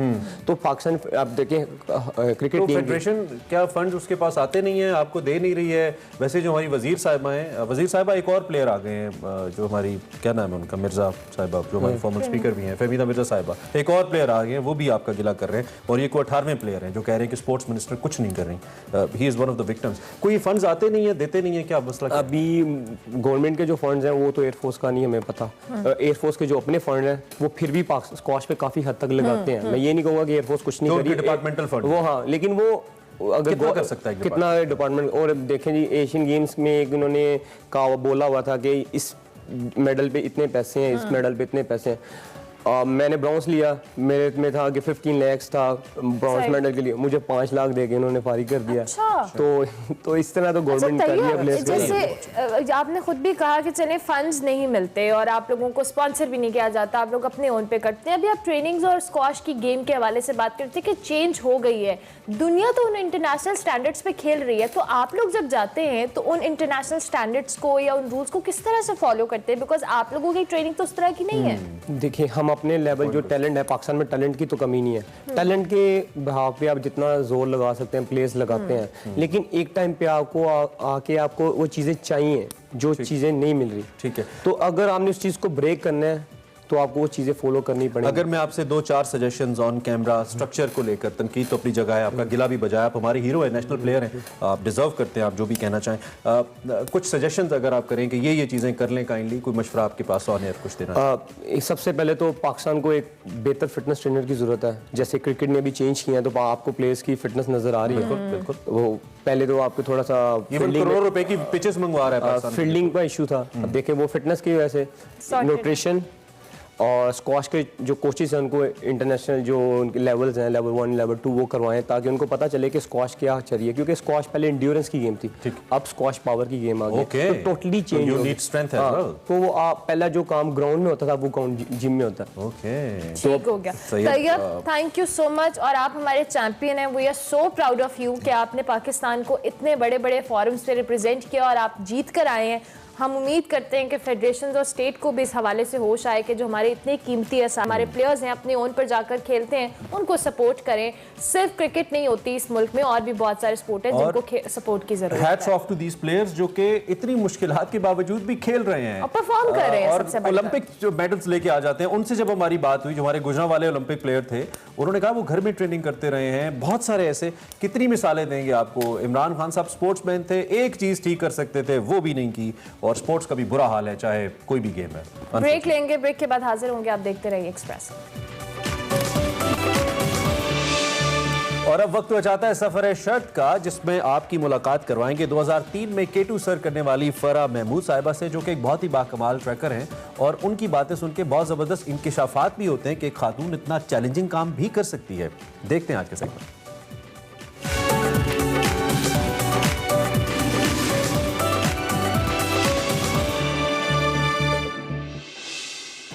तो पाकिस्तान, आप देखें क्रिकेट टीम, फेडरेशन क्या फंड उसके पास आते नहीं है, आपको दे नहीं रही है? वैसे जो हमारी वजीर साहिबा हैं, वजीर साहिबा एक और प्लेयर आ गए हैं जो हमारी, क्या नाम है उनका, मिर्जा साहिबा, जो हमारी फॉर्मर स्पीकर भी हैं, फहमीदा मिर्जा साहिबा, एक और प्लेयर आ गए हैं, वो भी आपका गिला कर रहे हैं। और ये कोई 18वें प्लेयर हैं जो कह रहे हैं कि स्पोर्ट्स मिनिस्टर कुछ नहीं कर रही। He is one of the victims. कोई फंड्स आते नहीं है, देते नहीं है, क्या मसला? अभी गवर्नमेंट के जो फंड्स हैं वो तो एयरफोर्स का नहीं हमें पता। एयरफोर्स के जो अपने फंड हैं वो फिर भी स्क्वाश पे काफ़ी हद तक लगाते हैं। मैं ये नहीं कहूँगा कि एयरफोर्स कुछ नहीं कर रही, डिपार्टमेंटल फंड वो, हाँ, लेकिन वो अगर कितना कर सकता है कितना डिपार्टमेंट। और देखें जी, एशियन गेम्स में एक उन्होंने बोला हुआ था कि इस मेडल पे इतने पैसे हैं, इस मेडल पे इतने पैसे हैं। मैंने ब्रॉन्ज लिया, मेरे में था कि 15 लाख था ब्रॉन्ज मेडल के लिए, मुझे 5 लाख देके उन्होंने फारिग कर दिया। तो इस तरह तो गवर्नमेंट कर रही है। जैसे आपने खुद भी कहा कि चले फंड्स नहीं मिलते और आप लोगों को स्पॉन्सर भी नहीं किया जाता, आप लोग अपने ओन पे करते हैं। अभी आप ट्रेनिंग्स और स्क्वाश की गेम के हवाले से बात करते हैं कि चेंज हो गई है, दुनिया तो उन इंटरनेशनल स्टैंडर्ड्स पे खेल रही है, तो आप लोग जब जाते हैं तो उन इंटरनेशनल स्टैंडर्ड्स को या उन रूल्स को किस तरह से फॉलो करते हैं? बिकॉज आप लोगों की ट्रेनिंग तो उस तरह की नहीं है। देखिए, हम अपने लेवल, जो टैलेंट है पाकिस्तान में, टैलेंट की तो कमी नहीं है। टैलेंट के बहाव पे आप जितना जोर लगा सकते हैं, प्लेयर्स लगाते हैं, लेकिन एक टाइम पे आपको आके आपको वो चीज़ें चाहिए जो चीज़ें नहीं मिल रही। ठीक है, तो अगर आपने उस चीज़ को ब्रेक करना है तो आपको वो चीज़ें फॉलो करनी पड़ेगी। अगर मैं आपसे 2-4 सजेशंस ऑन कैमरा स्ट्रक्चर को लेकर, तनकीद तो अपनी जगह है, आपका गिला भी बजाया, आप हमारे हीरो है, नेशनल प्लेयर हैं, आप डिजर्व करते हैं, आप जो भी कहना चाहें, कुछ सजेशंस अगर आप करें कि ये चीज़ें कर लें, काइंडली कोई मशवरा आपके पास ऑन एयर कुछ देना? सबसे पहले तो पाकिस्तान को एक बेहतर फिटनेस ट्रेनर की ज़रूरत है। जैसे क्रिकेट ने भी चेंज किया है तो आपको प्लेयर्स की फिटनेस नज़र आ रही है। बिल्कुल। वो पहले तो आपको थोड़ा सा करोड़ रुपए की पिचेस मंगवा रहा है, फील्डिंग का इशू था। अब देखें, वो फिटनेस की वजह से, न्यूट्रिशन और स्क्वाश के जो कोचेस हैं उनको इंटरनेशनल जो उनके लेवल्स हैं, लेवल 1, लेवल 2, वो करवाएं ताकि उनको पता चले कि स्क्वाश क्या चाहिए। क्योंकि स्क्वाश पहले एंड्योरेंस की गेम थी, अब स्क्वाश पावर की गेम आ गई। तो टोटली चेंज हो गई। तो वो पहला जो काम ग्राउंड में होता था वो काम जिम में होता है। ठीक हो गया। Tayyab, thank you so much. और आप हमारे चैंपियन हैं, we are so proud of you कि आपने पाकिस्तान को इतने बड़े बड़े फॉरम्स पे रिप्रेजेंट किया और आप जीत कर आए हैं। हम उम्मीद करते हैं कि फेडरेशन और स्टेट को भी इस हवाले से होश आए कि जो हमारे इतने कीमती हमारे प्लेयर्स हैं, अपने ओन पर जाकर खेलते हैं, उनको सपोर्ट करें। सिर्फ क्रिकेट नहीं होती इस मुल्क में, और भी बहुत सारे स्पोर्ट हैं जिनको सपोर्ट की जरूरत है। Hats off to these players जो कि इतनी मुश्किलात के बावजूद भी खेल रहे हैं और परफॉर्म कर रहे हैं, और ओलंपिक जो मेडल्स लेके आ जाते हैं। उनसे जब हमारी बात हुई, जो हमारे गुजरांवाले ओलंपिक प्लेयर थे, उन्होंने कहा वो घर में ट्रेनिंग करते रहे हैं। बहुत सारे ऐसे, कितनी मिसालें देंगे आपको। इमरान खान साहब स्पोर्ट्समैन थे, एक चीज ठीक कर सकते थे, वो भी नहीं की। और स्पोर्ट्स का भी बुरा हाल है, चाहे कोई भी गेम है। ब्रेक लेंगे, ब्रेक के बाद हाजिर होंगे, आप देखते रहिए एक्सप्रेस। और अब वक्त हो जाता है सफर शर्त का, जिसमें आपकी मुलाकात करवाएंगे 2003 में K2 सर करने वाली फरा महमूद साहिबा से, जो कि एक बहुत ही बाकमाल ट्रैकर हैं। और उनकी बातें सुन के बहुत ज़बरदस्त इंकिशाफात भी होते हैं कि एक खातून इतना चैलेंजिंग काम भी कर सकती है। देखते हैं आज के सेगमेंट।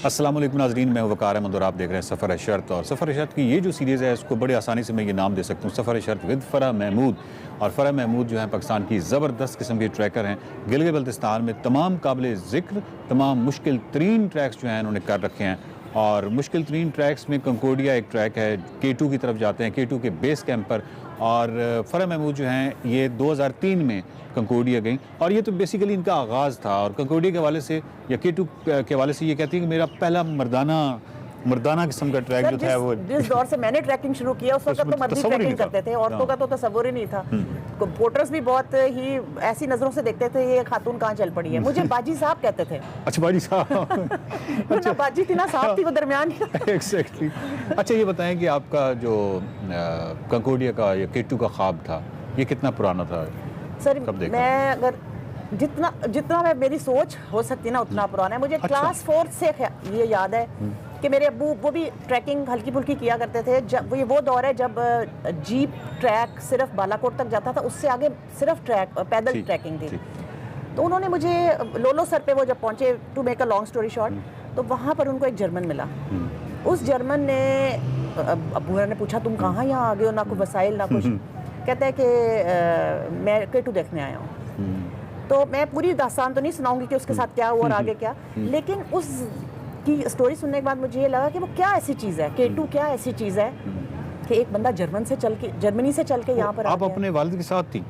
अस्सलाम वालेकुम नाज़रीन, मैं वकार अहमद और आप देख रहे हैं सफ़र शर्त। और सफ़र शर्त की ये जो सीरीज़ है, इसको बड़े आसानी से मैं ये नाम दे सकता हूँ, सफ़र शर्त विद फ़रा महमूद। और फ़रा महमूद जो है पाकिस्तान की ज़बरदस्त किस्म के ट्रैकर हैं। गिलगित बल्तिस्तान में तमाम काबिल ज़िक्र, तमाम मुश्किल तरीन ट्रैक्स जो हैं उन्होंने कर रखे हैं। और मुश्किल तरीन ट्रैक्स में कंकोडिया एक ट्रैक है, K2 की तरफ जाते हैं, K2 के बेस कैंप पर। और फ़रा महमूद जो हैं ये 2003 में कंकोडिया गई, और ये तो बेसिकली इनका आगाज़ था। और कंकोडिया के हवाले से या K2 के हवाले से ये कहती है कि मेरा पहला मर्दाना मर्दाना किस्म का ट्रैक जो था वो जिस दौर से मैंने ट्रैकिंग शुरू किया उस वक्त तो मर्दी ट्रैकिंग करते थे, औरतों का तो तस्व्वुर ही नहीं था। पोर्टर्स भी बहुत ही ऐसी नजरों से देखते थे ये खातून कहाँ चल पड़ी है। मुझे बाजी साहब कहते थे। अच्छा बाजी साहब ना बाजी थी ना साहब थी, वो दरमियान। एग्जैक्टली। अच्छा ये बताएं कि आपका जो कंकोडिया का या K2 का ख्वाब था ये कितना पुराना था? सर मैं अगर जितना मैं मेरी सोच हो सकती ना उतना पुराना है। मुझे क्लास 4 से ये याद है कि मेरे अब्बू वो भी ट्रैकिंग हल्की फुल्की किया करते थे। जब वो दौर है जब जीप ट्रैक सिर्फ बालाकोट तक जाता था, उससे आगे सिर्फ पैदल ट्रैकिंग थी। तो उन्होंने मुझे लोलो सर पे वो जब पहुंचे, to make a long story short, तो वहाँ पर उनको एक जर्मन मिला। उस जर्मन ने अब्बू ने पूछा तुम कहाँ यहाँ आ गए हो, ना कोई वसाइल ना कुछ। कहते हैं कि मैं K2 देखने आया हूँ। तो मैं पूरी दास्तान तो नहीं सुनाऊंगी कि उसके साथ क्या हुआ और आगे क्या, लेकिन उस की स्टोरी सुनने के बाद मुझे ये लगा कि वो क्या ऐसी चीज़ है, K2 क्या ऐसी चीज़ है कि एक बंदा जर्मनी से चल के यहाँ पर आप अपने वालिद के साथ थी?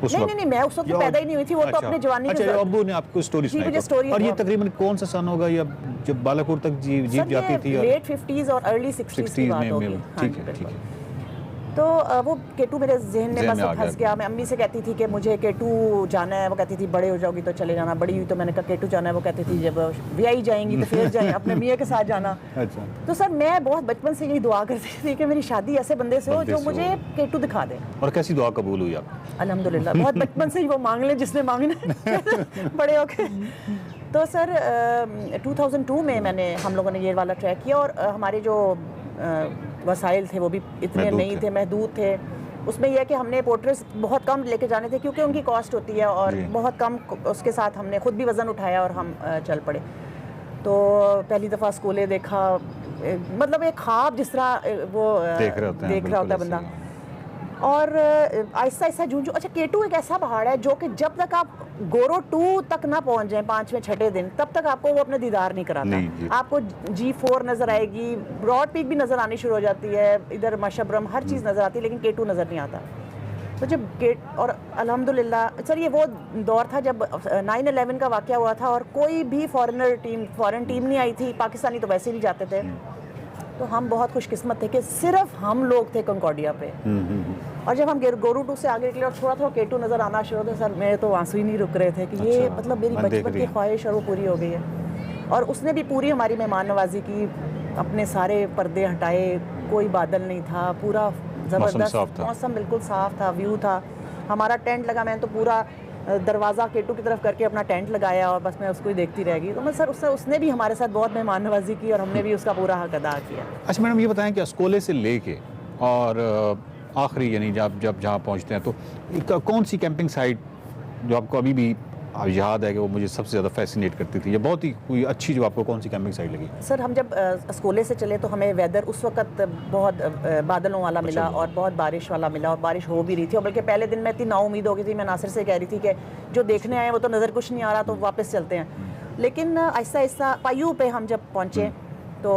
नहीं, मैं उस वक्त पैदा ही नहीं हुई थी। वो तो अपने जवानी में अब्बू ने आपको स्टोरी सुनाई। और ये तकरीबन कौन सा सन होगा या जब बालाकोट तक जीप जाती थी? लेट 50s और अर्ली 60s की बात होगी। ठीक है। तो वो K2 मेरे जहन में बस फंस गया। मैं अम्मी से कहती थी कि मुझे K2 जाना है, वो कहती थी बड़े हो जाओगी तो चले जाना। बड़ी हुई तो मैंने कहा K2 जाना है, वो कहती थी जब VI जाएंगी तो फिर जाएं, अपने मियाँ के साथ जाना। अच्छा। तो सर मैं बहुत बचपन से यही दुआ करती थी कि मेरी शादी ऐसे बंदे से हो जो मुझे K2 दिखा दे। और कैसी दुआ कबूल हुई आप? अल्हम्दुलिल्लाह, बहुत बचपन से ही वो मांग ले जिसने मांगना बड़े होके। तो सर 2002 में हम लोगों ने ये वाला ट्रैक किया और हमारे जो वसाइल थे वो भी इतने नहीं थे, महदूद थे। उसमें यह है कि हमने पोर्ट्रेट्स बहुत कम लेके जाने थे क्योंकि उनकी कॉस्ट होती है और बहुत कम उसके साथ हमने खुद भी वज़न उठाया और हम चल पड़े। तो पहली दफ़ा स्कूले देखा, मतलब एक ख्वाब जिस तरह वो देख रहा होता है बंदा। और आहिस्ता आहिस्ता जूझ अच्छा K2 एक ऐसा पहाड़ है जो कि जब तक आप गोरो 2 तक ना पहुंच जाएं 5वें 6ठे दिन, तब तक आपको वो अपने दीदार नहीं कराता। आपको G4 नज़र आएगी, ब्रॉड पीक भी नज़र आनी शुरू हो जाती है, इधर मशबरम हर चीज़ नज़र आती है, लेकिन K2 नज़र नहीं आता। तो जब और अल्हम्दुलिल्लाह सर ये वो दौर था जब 9/11 का वाक़या हुआ था और कोई भी फॉरेन टीम नहीं आई थी। पाकिस्तानी तो वैसे नहीं जाते थे। तो हम बहुत खुशकिस्मत थे कि सिर्फ हम लोग थे कंकॉर्डिया पे। और जब हम गोरू 2 से आगे निकले और थोड़ा थोड़ा K2 नज़र आना शुरू हो, सर मेरे तो आंसू ही नहीं रुक रहे थे कि ये मतलब मेरी बचपन की ख्वाहिश और वो पूरी हो गई है। और उसने भी पूरी हमारी मेहमान नवाजी की, अपने सारे पर्दे हटाए, कोई बादल नहीं था, पूरा ज़बरदस्त मौसम, बिल्कुल साफ था, व्यू था। हमारा टेंट लगा, मैंने तो पूरा दरवाज़ा K2 की तरफ करके अपना टेंट लगाया और बस मैं उसको ही देखती रह गई। तो मैं सर उसने भी हमारे साथ बहुत मेहमान नवाजी की और हमने भी उसका पूरा हक अदा किया। अच्छा मैडम ये बताएं कि अस्कोले से लेके और आखिरी यानी जब जहाँ पहुँचते हैं तो कौन सी कैंपिंग साइट जो आपको अभी भी याद है कि वो मुझे सबसे ज़्यादा फैसिनेट करती थी, या बहुत ही कोई अच्छी जो आपको कौन सी कैंपिंग साइट लगी? सर हम जब अस्कोले से चले तो हमें वेदर उस वक्त बहुत बादलों वाला मिला और बहुत बारिश वाला मिला और बारिश हो भी रही थी। और बल्कि पहले दिन मैं इतनी नाउम्मीद हो गई थी, मैं नासिर से कह रही थी कि जो देखने आए वो तो नज़र कुछ नहीं आ रहा, तो वापस चलते हैं। लेकिन आहिस्ता आहिस्ता पायू पे हम जब पहुँचे तो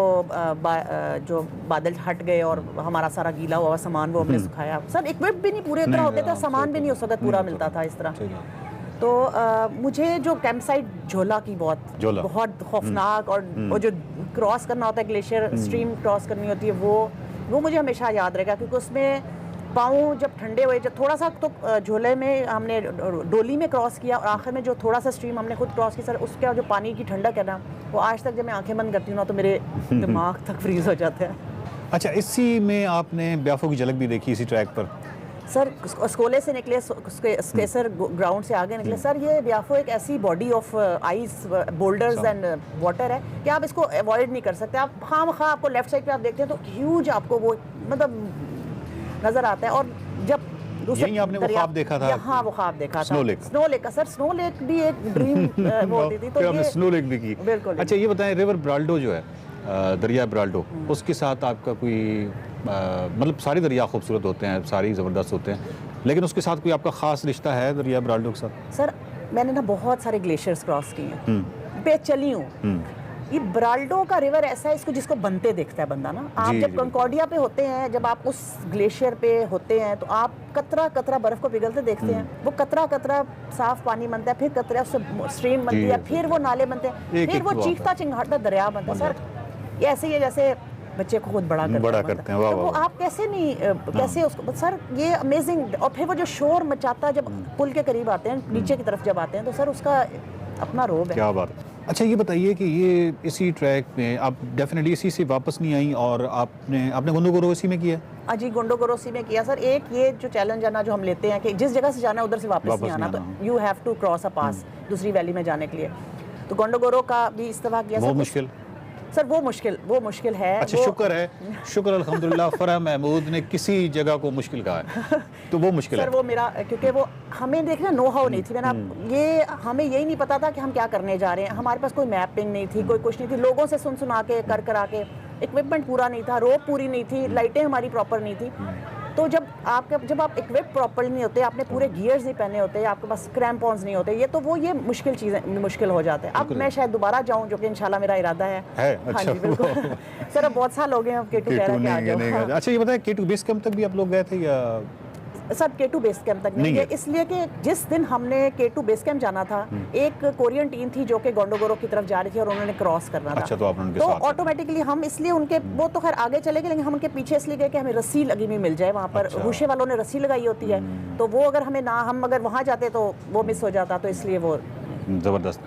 जो बादल हट गए और हमारा सारा गीला हुआ सामान वो हमने सुखाया। सर इक्विप भी नहीं पूरे तरह होते थे, सामान भी नहीं उस वक्त पूरा मिलता था इस तरह। तो मुझे जो कैंप साइट झोला की बहुत खौफनाक और वो जो क्रॉस करना होता है ग्लेशियर स्ट्रीम क्रॉस करनी होती है वो मुझे हमेशा याद रहेगा, क्योंकि उसमें पाँव जब ठंडे हुए, जब थोड़ा सा तो झोले में हमने डोली में क्रॉस किया और आखिर में जो थोड़ा सा स्ट्रीम हमने खुद क्रॉस की, सर उसका जो पानी की ठंडक है ना, वो आज तक जब मैं आंखें बंद करती हूँ ना तो मेरे दिमाग तक फ्रीज हो जाता है। अच्छा इसी में आपने ब्याफो की झलक भी देखी इसी ट्रैक पर? सर स्कोले से निकले, स्केसर ग्राउंड से आगे निकले। सर ये ब्याफो एक ऐसी body of ice boulders and water है कि आप इसको अवॉइड नहीं कर सकते। आप खामखा आपको लेफ्ट साइड पे आप देखते हैं तो ह्यूज आपको वो मतलब नज़र आता है। और जब यही आपने वो ख्वाब देखा था? हाँ वो ख्वाब देखा था स्नो लेक का। सर स्नो लेक भी एक ड्रीम वो होती थी, तो आपने स्नो लेक देखी? बिल्कुल। अच्छा ये बताएं रिवर ब्राल्डो जो है दरिया ब्राल्डो, उसके साथ आपका कोई मतलब सारे दरिया खूबसूरत होते हैं, सारे ज़बरदस्त होते हैं, लेकिन उसके साथ कोई आपका ख़ास रिश्ता है दरिया ब्राल्डो के साथ? सर मैंने ना बहुत सारे ग्लेशियर्स क्रॉस किए हैं, पे चली हूँ। ये ब्राल्डो का रिवर ऐसा है, इसको जिसको बनते देखता है बंदा ना। आप जब कंकॉर्डिया पे होते हैं, जब आप उस ग्लेशियर पे होते हैं तो आप कतरा कतरा बर्फ को पिघलते देखते हैं। वो कतरा कतरा साफ पानी बनता है, फिर कतरा उससे स्ट्रीम बनती है, फिर वो नाले बनते हैं, फिर वो चीखता चिंगाड़ता दरिया बनता है। सर ये ऐसे ही है जैसे बच्चे को खुद बड़ा करते हैं। वाह, तो वो वाह। आप कैसे नहीं कैसे उसको सर ये अमेजिंग। और फिर वो जो शोर मचाता है जब पुल के करीब आते हैं, नीचे की तरफ जब आते हैं, तो सर उसका अपना रोब है। क्या बात है। अच्छा ये बताइए कि ये इसी ट्रैक में आप डेफिनेटली इसी से वापस नहीं आई और आपने गुंडो गोरो इसी में किया? जी, गुंडो गोरोसी में किया सर। एक ये जो चैलेंज है ना जो हम लेते हैं कि जिस जगह से जाना है उधर से वापस नहीं आना, तो you have to cross a pass दूसरी वैली में जाने के लिए। तो गुंडो गोरो का भी इस्तेमाल किया। वो मुश्किल सर वो मुश्किल है। अच्छा शुक्र अल्हम्दुलिल्लाह फरह महमूद ने किसी जगह को मुश्किल कहा है, तो वो मुश्किल सर है। वो मेरा क्योंकि वो हमें देखना नो हाउ नहीं थी। ये हमें यही नहीं पता था कि हम क्या करने जा रहे हैं। हमारे पास कोई मैपिंग नहीं थी, कोई कुछ नहीं थी। लोगों से सुना के कर आके इक्विपमेंट पूरा नहीं था, रोप पूरी नहीं थी, लाइटें हमारी प्रॉपर नहीं थी। तो जब आप इक्विप प्रॉपर नहीं होते, आपने पूरे गियर्स नहीं पहने होते, आपके पास क्रैम्पॉन्स नहीं होते, ये मुश्किल चीज़ें मुश्किल हो जाते हैं। अब मैं शायद दोबारा जाऊं, जो कि इंशाल्लाह मेरा इरादा है। अच्छा। हाँ जी बिल्कुल। सर अब बहुत साल हो गए, अब K2 कह रहा है कि आ जाओ। अच्छा ये बताएं K2 बेस कैंप तक भी आप लोग गए थे या? सर K2 बेस कैंप तक नहीं गए, इसलिए कि जिस दिन हमने K2 बेस कैंप जाना था, एक कोरियन टीम थी जो कि गोंडोगोरो की तरफ जा रही थी और उन्होंने क्रॉस करना था। अच्छा, तो ऑटोमेटिकली हम इसलिए उनके वो तो खैर आगे चले गए, लेकिन हम उनके पीछे इसलिए गए कि हमें रस्सी लगी हुई मिल जाए। वहाँ पर रूशे वालों ने रस्सी लगाई होती है, तो वो अगर हम अगर वहाँ जाते तो वो मिस हो जाता, तो इसलिए वो ज़बरदस्त।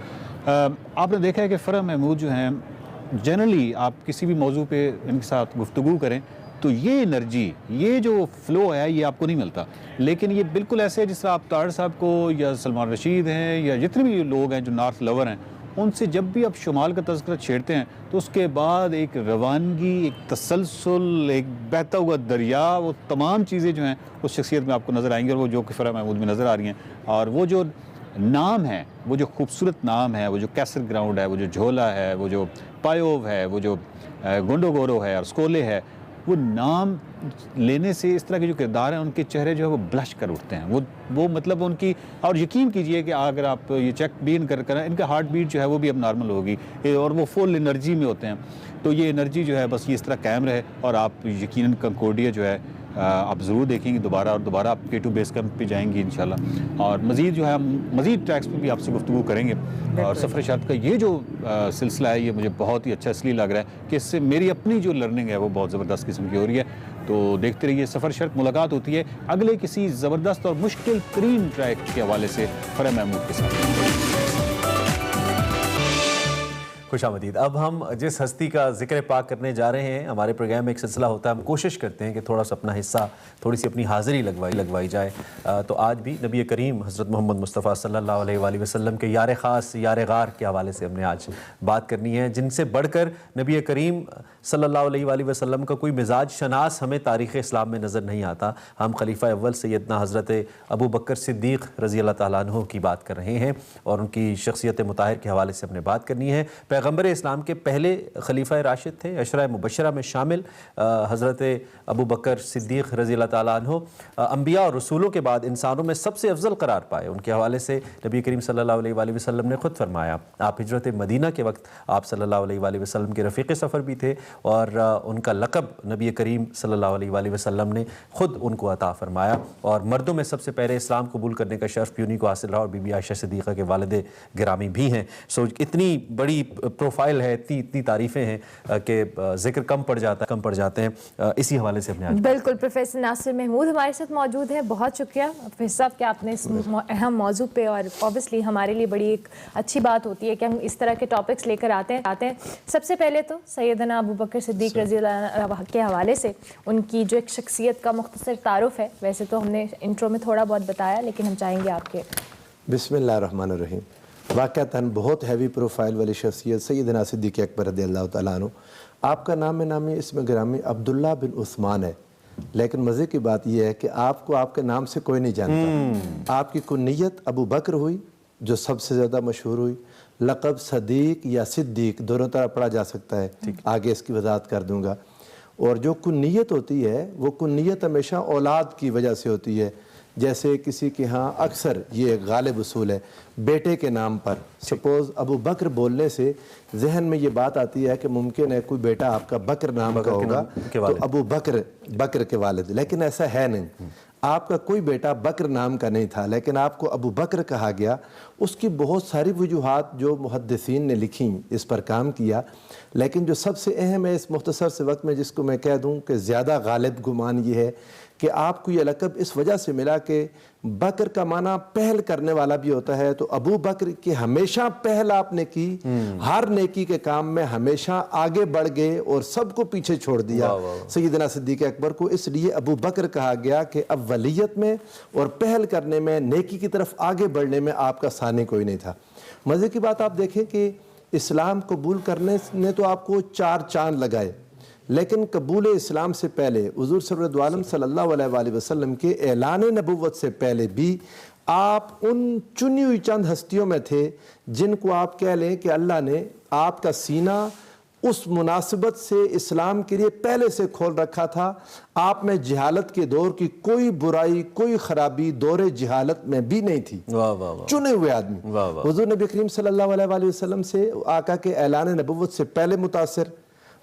आपने देखा है कि फरह महमूद जो हैं जनरली आप किसी भी मौजू पे इनके साथ गुफ्तगू करें तो ये एनर्जी, ये जो फ्लो है, ये आपको नहीं मिलता। लेकिन ये बिल्कुल ऐसे है जिस तरह आप तार साहब को या सलमान रशीद हैं या जितने भी लोग हैं जो नॉर्थ लवर हैं, उनसे जब भी आप शुमाल का तज़किरा छेड़ते हैं तो उसके बाद एक रवानगी, एक तसलसल, एक बहता हुआ दरिया, वो तमाम चीज़ें जो हैं उस शख्सियत में आपको नज़र आएंगी, और वो जो कि फरह महमूद में नज़र आ रही हैं। और वो जो नाम है, वो जो खूबसूरत नाम है, वो जो कैसर ग्राउंड है, वो जो झोला है, वो जो पायोव है, वो जो गुंडो गोरो है और स्कोले है, वो नाम लेने से इस तरह के जो किरदार हैं उनके चेहरे जो है वो ब्लश कर उठते हैं। वो मतलब उनकी, और यकीन कीजिए कि अगर आप ये चेक भी करें, इनका हार्ट बीट जो है वो भी अब नॉर्मल होगी और वो फुल एनर्जी में होते हैं। तो ये एनर्जी जो है बस ये इस तरह कायम रहे, और आप यकीनन कंकोर्डिया जो है आप ज़रूर देखेंगे दोबारा, और दोबारा आप K2 बेस कैंप पे जाएंगी इंशाल्लाह। और मज़ीद जो है हम मज़ीद ट्रैक्स पे भी आपसे गुफ्तगू करेंगे। और सफ़र शर्त का ये जो सिलसिला है, ये मुझे बहुत ही अच्छा इसलिए लग रहा है कि इससे मेरी अपनी जो लर्निंग है वो बहुत ज़बरदस्त किस्म की हो रही है। तो देखते रहिए सफ़र शर्त। मुलाकात होती है अगले किसी ज़बरदस्त और मुश्किल तरीन ट्रैक के हवाले से फरह महमूद के साथ। खुशामदीद। अब हम जिस हस्ती का जिक्र पाक करने जा रहे हैं, हमारे प्रोग्राम में एक सिलसिला होता है, हम कोशिश करते हैं कि थोड़ा सा अपना हिस्सा, थोड़ी सी अपनी हाज़िरी लगवाई जाए। तो आज भी नबी करीम हज़रत मोहम्मद मुस्तफ़ा सल्लल्लाहु अलैहि वसल्लम के यार ख़ास, यार गार के हवाले से हमने आज बात करनी है, जिनसे बढ़कर नबी करीम सल्लल्लाहु अलैहि वसल्लम का कोई मिजाज शनास हमें तारीख़ इस्लाम में नज़र नहीं आता। हम खलीफा अव्वल सैयदना हज़रत अबू बकर सिद्दीक़ रज़ी अल्लाह तआला अन्हु की बात कर रहे हैं, और उनकी शख्सियत मुताहिर के हवाले से हमने बात करनी है। पैगम्बर इस्लाम के पहले खलीफा राशिद थे, अशरा मुबशरा में शामिल हज़रत अबू बकर सिद्दीक़ रज़ी अल्लाह तआला अन्हु अंबिया और रसूलों के बाद इंसानों में सबसे अफजल करार पाए। उनके हवाले से नबी करीम सल्लल्लाहु अलैहि वसल्लम ने ख़ुद फरमाया, आप हिजरत मदीना के वक्त आप सल्लल्लाहु अलैहि वसल्लम के रफ़ीक़ सफ़र भी थे, और उनका लक़ब नबी करीम सल्लल्लाहु अलैहि वसल्लम ने ख़ुद उनको अता फरमाया। और मर्दों में सबसे पहले इस्लाम कबूल करने का शर्फ़ भी उन्हीं को हासिल रहा, और बीबी आयशा सिद्दीक़ा के वालिद गिरामी भी हैं। सो इतनी बड़ी प्रोफाइल है, इतनी तारीफ़ें हैं कि जिक्र कम पड़ जाते हैं। इसी हवाले से अपने बिल्कुल प्रोफेसर नासिर महमूद हमारे साथ मौजूद हैं। बहुत शुक्रिया प्रोफेसर साहब कि आपने इस अहम मौजू पे, और ऑब्वियसली हमारे लिए बड़ी एक अच्छी बात होती है कि हम इस तरह के टॉपिक्स लेकर आते हैं। सबसे पहले तो सैयदना अबू बकर सिद्दीक़ रज़ी अल्लाह अन्हु के हवाले से उनकी जो एक शख्सियत का मुख्तसर तारुफ है, वैसे तो हमने इंट्रो में थोड़ा बहुत बताया, लेकिन हम चाहेंगे आपके। बिस्मिल्लाहिर्रहमानिर्रहीम। वाक़अतन बहुत हैवी प्रोफाइल वाली शख्सियत सैयदना सिद्दीक़ अकबर रज़ियल्लाहु तआला अन्हु। आपका नाम नामी इसमें ग्रामी अब्दुल्ला बिन उस्मान है, लेकिन मज़े की बात यह है कि आपको आपके नाम से कोई नहीं जानता। आपकी कुन्नियत अबू बकर हुई जो सबसे ज़्यादा मशहूर हुई, लक़ब सदीक़ या सिद्दीक़ दोनों तरह पढ़ा जा सकता है, आगे इसकी वजाहत कर दूँगा। और जो कुन्नियत होती है वो कुन्नियत हमेशा औलाद की वजह से होती है। जैसे किसी के यहाँ अक्सर ये गालिब उसूल है बेटे के नाम पर, सपोज़ अबू बकर बोलने से जहन में ये बात आती है कि मुमकिन है कोई बेटा आपका बकर नाम का होगा, तो अबू बकर के वालिद, लेकिन ऐसा है नहीं। आपका कोई बेटा बकर नाम का नहीं था, लेकिन आपको अबू बकर कहा गया। उसकी बहुत सारी वजूहात जो मुहद्दिसीन ने लिखी, इस पर काम किया, लेकिन जो सबसे अहम है इस मुख्तसर से वक्त में, जिसको मैं कह दूं कि ज़्यादा गालिब गुमान ये है कि आपको ये लक़ब इस वजह से मिला कि बकर का माना पहल करने वाला भी होता है, तो अबू बकर की हमेशा पहल आपने की, हर नेकी के काम में हमेशा आगे बढ़ गए और सबको पीछे छोड़ दिया सैयदना सिद्दीक़ अकबर को। इसलिए अबू बकर कहा गया कि अव्वलियत में और पहल करने में, नेकी की तरफ आगे बढ़ने में आपका सानी कोई नहीं था। मज़े की बात आप देखें कि इस्लाम कबूल करने ने तो आपको 4 चांद लगाए, लेकिन कबूल इस्लाम से पहले हुज़ूर सरवरद आलम सल्लल्लाहु अलैहि वसल्लम के ऐलान नबुव्वत से पहले भी आप उन चुनी हुई चंद हस्तियों में थे जिनको आप कह लें कि अल्लाह ने आपका सीना उस मुनासिबत से इस्लाम के लिए पहले से खोल रखा था। आप में जहालत के दौर की कोई बुराई, कोई खराबी दौरे जहालत में भी नहीं थी। वाह वाह वाह। चुने हुए आदमी, हुज़ूर नबी करीम सल्लल्लाहु अलैहि वसल्लम से आका के ऐलान नबुव्वत से पहले मुतासिर,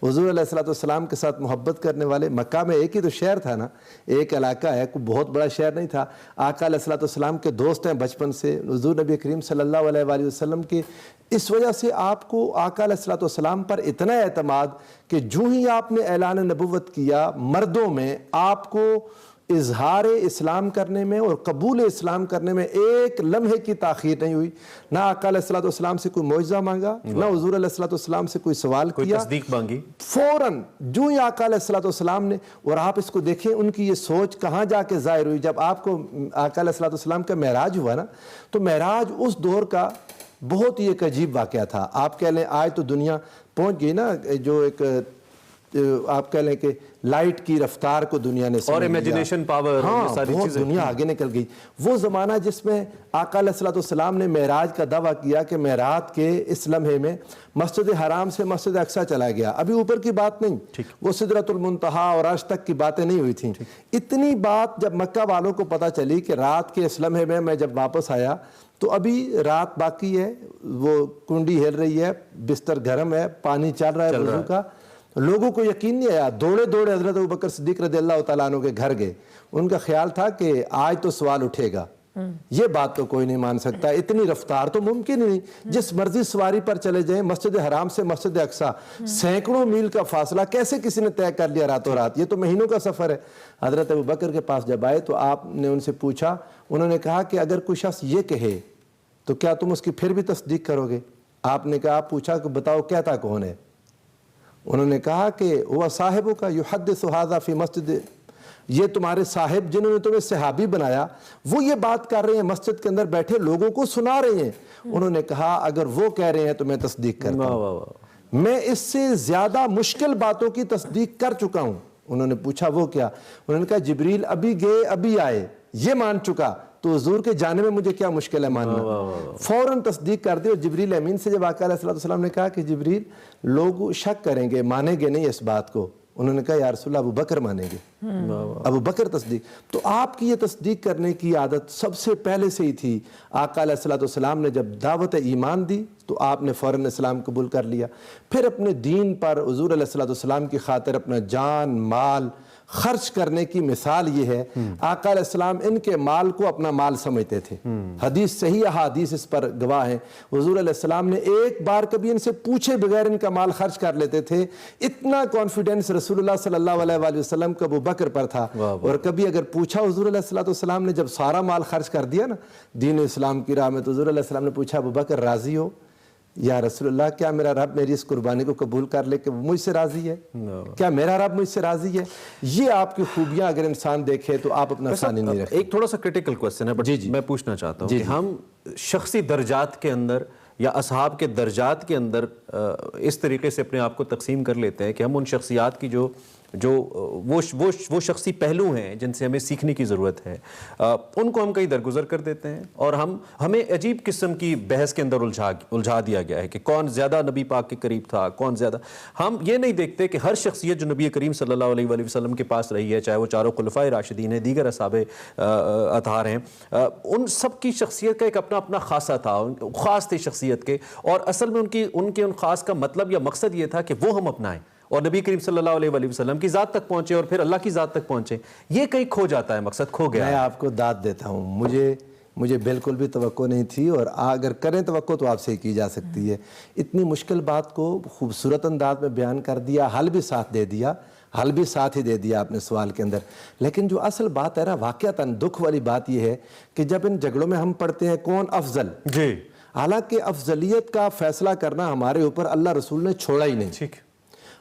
हुज़ूर अलैहिस्सलाम के साथ मोहब्बत करने वाले। मक्का में एक ही तो शहर था ना, एक इलाका है, कोई बहुत बड़ा शहर नहीं था। आका अलैहिस्सलाम के दोस्त हैं बचपन से, हुज़ूर नबी करीम सल्लल्लाहु अलैहि वसल्लम के। इस वजह से आपको आका अलैहिस्सलाम पर इतना एतमाद कि जो ही आपने ऐलान नबुव्वत किया, मर्दों में आपको इजहार इस्लाम करने में और कबूल इस्लाम करने में एक लम्हे की ताख़ीर नहीं हुई। ना आका अलैहिस्सलाम से कोई मौजज़ा मांगा, ना हुज़ूर अलैहिस्सलाम से कोई सवाल किया, तस्दीक मांगी, फ़ौरन जो ही आका अलैहिस्सलाम ने। और आप इसको देखें, उनकी ये सोच कहाँ जाके ज़ाहिर हुई। जब आपको आका अलैहिस्सलाम का मेराज हुआ ना, तो मेराज उस दौर का बहुत ही एक अजीब वाक़या था। आप कह लें आज तो दुनिया पहुँच गई ना, जो एक आप कह लें कि लाइट की रफ्तार को दुनिया ने और इमेजिनेशन पावर, हाँ, सारी बहुत चीजें दुनिया आगे निकल गई। वो ज़माना जिसमें आका अलैहिस्सलाम ने मेराज का दावा किया कि मैं रात के इस लम्हे में मस्जिद हराम से मस्जिद अक्सा चला गया। अभी ऊपर की बात नहीं, वो सिदरतुल मुंतहा और आज तक की बातें नहीं हुई थी। इतनी बात जब मक्का वालों को पता चली कि रात के इस लम्हे में मैं जब वापस आया तो अभी रात बाकी है, वो कुंडी हिल रही है, बिस्तर गर्म है, पानी चल रहा है वज़ू का। लोगों को यकीन नहीं आया, दौड़े दौड़े हज़रत अबू बकर सिद्दीक़ रज़ियल्लाहु तआला अन्हु के घर गए। उनका ख्याल था कि आज तो सवाल उठेगा, ये बात तो कोई नहीं मान सकता, इतनी रफ्तार तो मुमकिन ही नहीं। जिस मर्जी सवारी पर चले जाएं, मस्जिद हराम से मस्जिद अक्सा सैकड़ों मील का फासला कैसे किसी ने तय कर लिया रातों रात? ये तो महीनों का सफ़र है। हज़रत अबू बकर के पास जब आए तो आपने उनसे पूछा, उन्होंने कहा कि अगर कोई शख्स ये कहे तो क्या तुम उसकी फिर भी तस्दीक करोगे? आपने कहा, पूछा कि बताओ कहता कौन है? उन्होंने कहा कि वह साहिबों का युहद्दिसु हाज़ा फी मस्जिद, ये तुम्हारे साहिब जिन्होंने तुम्हें सहाबी बनाया, वो ये बात कर रहे हैं, मस्जिद के अंदर बैठे लोगों को सुना रहे हैं। उन्होंने कहा अगर वो कह रहे हैं तो मैं तस्दीक करता हूँ, मैं इससे ज़्यादा मुश्किल बातों की तस्दीक कर चुका हूँ। उन्होंने पूछा वो क्या? उन्होंने कहा जिब्रील अभी गए अभी आए, ये मान चुका, तो हुजूर के जाने में मुझे क्या मुश्किल है मानना। फौरन तस्दीक कर दी। और जिब्रील अमीन से जब आका अलैहिस्सलाम ने कहा कि जिब्रील लोग शक करेंगे, मानेंगे नहीं इस बात को, उन्होंने कहा या रसूल अल्लाह अबू बकर मानेंगे, अबू बकर तस्दीक। तो आपकी ये तस्दीक करने की आदत सबसे पहले से ही थी। आका अलैहिस्सलाम ने जब दावत ईमान दी तो आपने फ़ौरन इस्लाम कबूल कर लिया। फिर अपने दीन पर हुजूर अलैहिस्सलाम की खातिर अपना जान माल खर्च करने की मिसाल ये है। आका अलैहिस्सलाम इनके माल को अपना माल समझते थे। हदीस सही अहादीस इस पर गवाह हैं। हुजूर अलैहिस्सलाम ने एक बार कभी इनसे पूछे बगैर इनका माल खर्च कर लेते थे। इतना कॉन्फिडेंस रसूलुल्लाह सल्लल्लाहु अलैहि वसल्लम का अबू बकर पर था। और कभी अगर पूछा हुजूर अलैहिस्सलाम ने, जब सारा माल खर्च कर दिया ना दीन इस्लाम की राह में, तो हुजूर अलैहिस्सलाम ने पूछा अबू बकर राजी हो? या रसूलुल्लाह क्या मेरा रब मेरी इस कुर्बानी को कबूल कर ले कि मुझसे राजी है? क्या मेरा रब मुझसे राजी है? ये आपकी खूबियां अगर इंसान देखे तो आप अपना सानी नहीं रखें। एक थोड़ा सा क्रिटिकल क्वेश्चन है, बट मैं पूछना चाहता हूँ कि हम शख्सी दर्जात के अंदर या असहाब के दर्जात के अंदर इस तरीके से अपने आप को तकसीम कर लेते हैं कि हम उन शख्सियात की जो वो शख्सी पहलू हैं जिनसे हमें सीखने की ज़रूरत है, उनको हम कहीं दरगुजर कर देते हैं। और हमें अजीब किस्म की बहस के अंदर उलझा दिया गया है कि कौन ज़्यादा नबी पाक के करीब था, कौन ज़्यादा। हम ये नहीं देखते कि हर शख्सियत जो नबी करीम सल्लल्लाहु अलैहि वसल्लम के पास रही है, चाहे वो चारों खुलफाए राशिदीन हैं, दीगर असहाबे अतहार हैं, उन सब की शख्सियत का एक अपना अपना खासा था, ख़ास थे शख्सियत के। और असल में उनके उन ख़ास का मतलब या मकसद ये था कि वो हम अपनाएं और नबी करीम सल्लल्लाहु अलैहि वसल्लम की ज़ात तक पहुँचे और फिर अल्लाह की ज़ात तक पहुँचे। ये कहीं खो जाता है, मकसद खो गया। मैं आपको दाद देता हूँ, मुझे मुझे बिल्कुल भी तवक्को नहीं थी, और अगर करें तवक्को तो आपसे ही की जा सकती है। इतनी मुश्किल बात को खूबसूरत अंदाज में बयान कर दिया, हल भी साथ दे दिया, हल भी साथ ही दे दिया आपने सवाल के अंदर। लेकिन जो असल बात है ना, वाक़यातन दुख वाली बात यह है कि जब इन झगड़ों में हम पढ़ते हैं कौन अफजल जी, हालांकि अफजलियत का फैसला करना हमारे ऊपर अल्लाह रसूल ने छोड़ा ही नहीं। ठीक,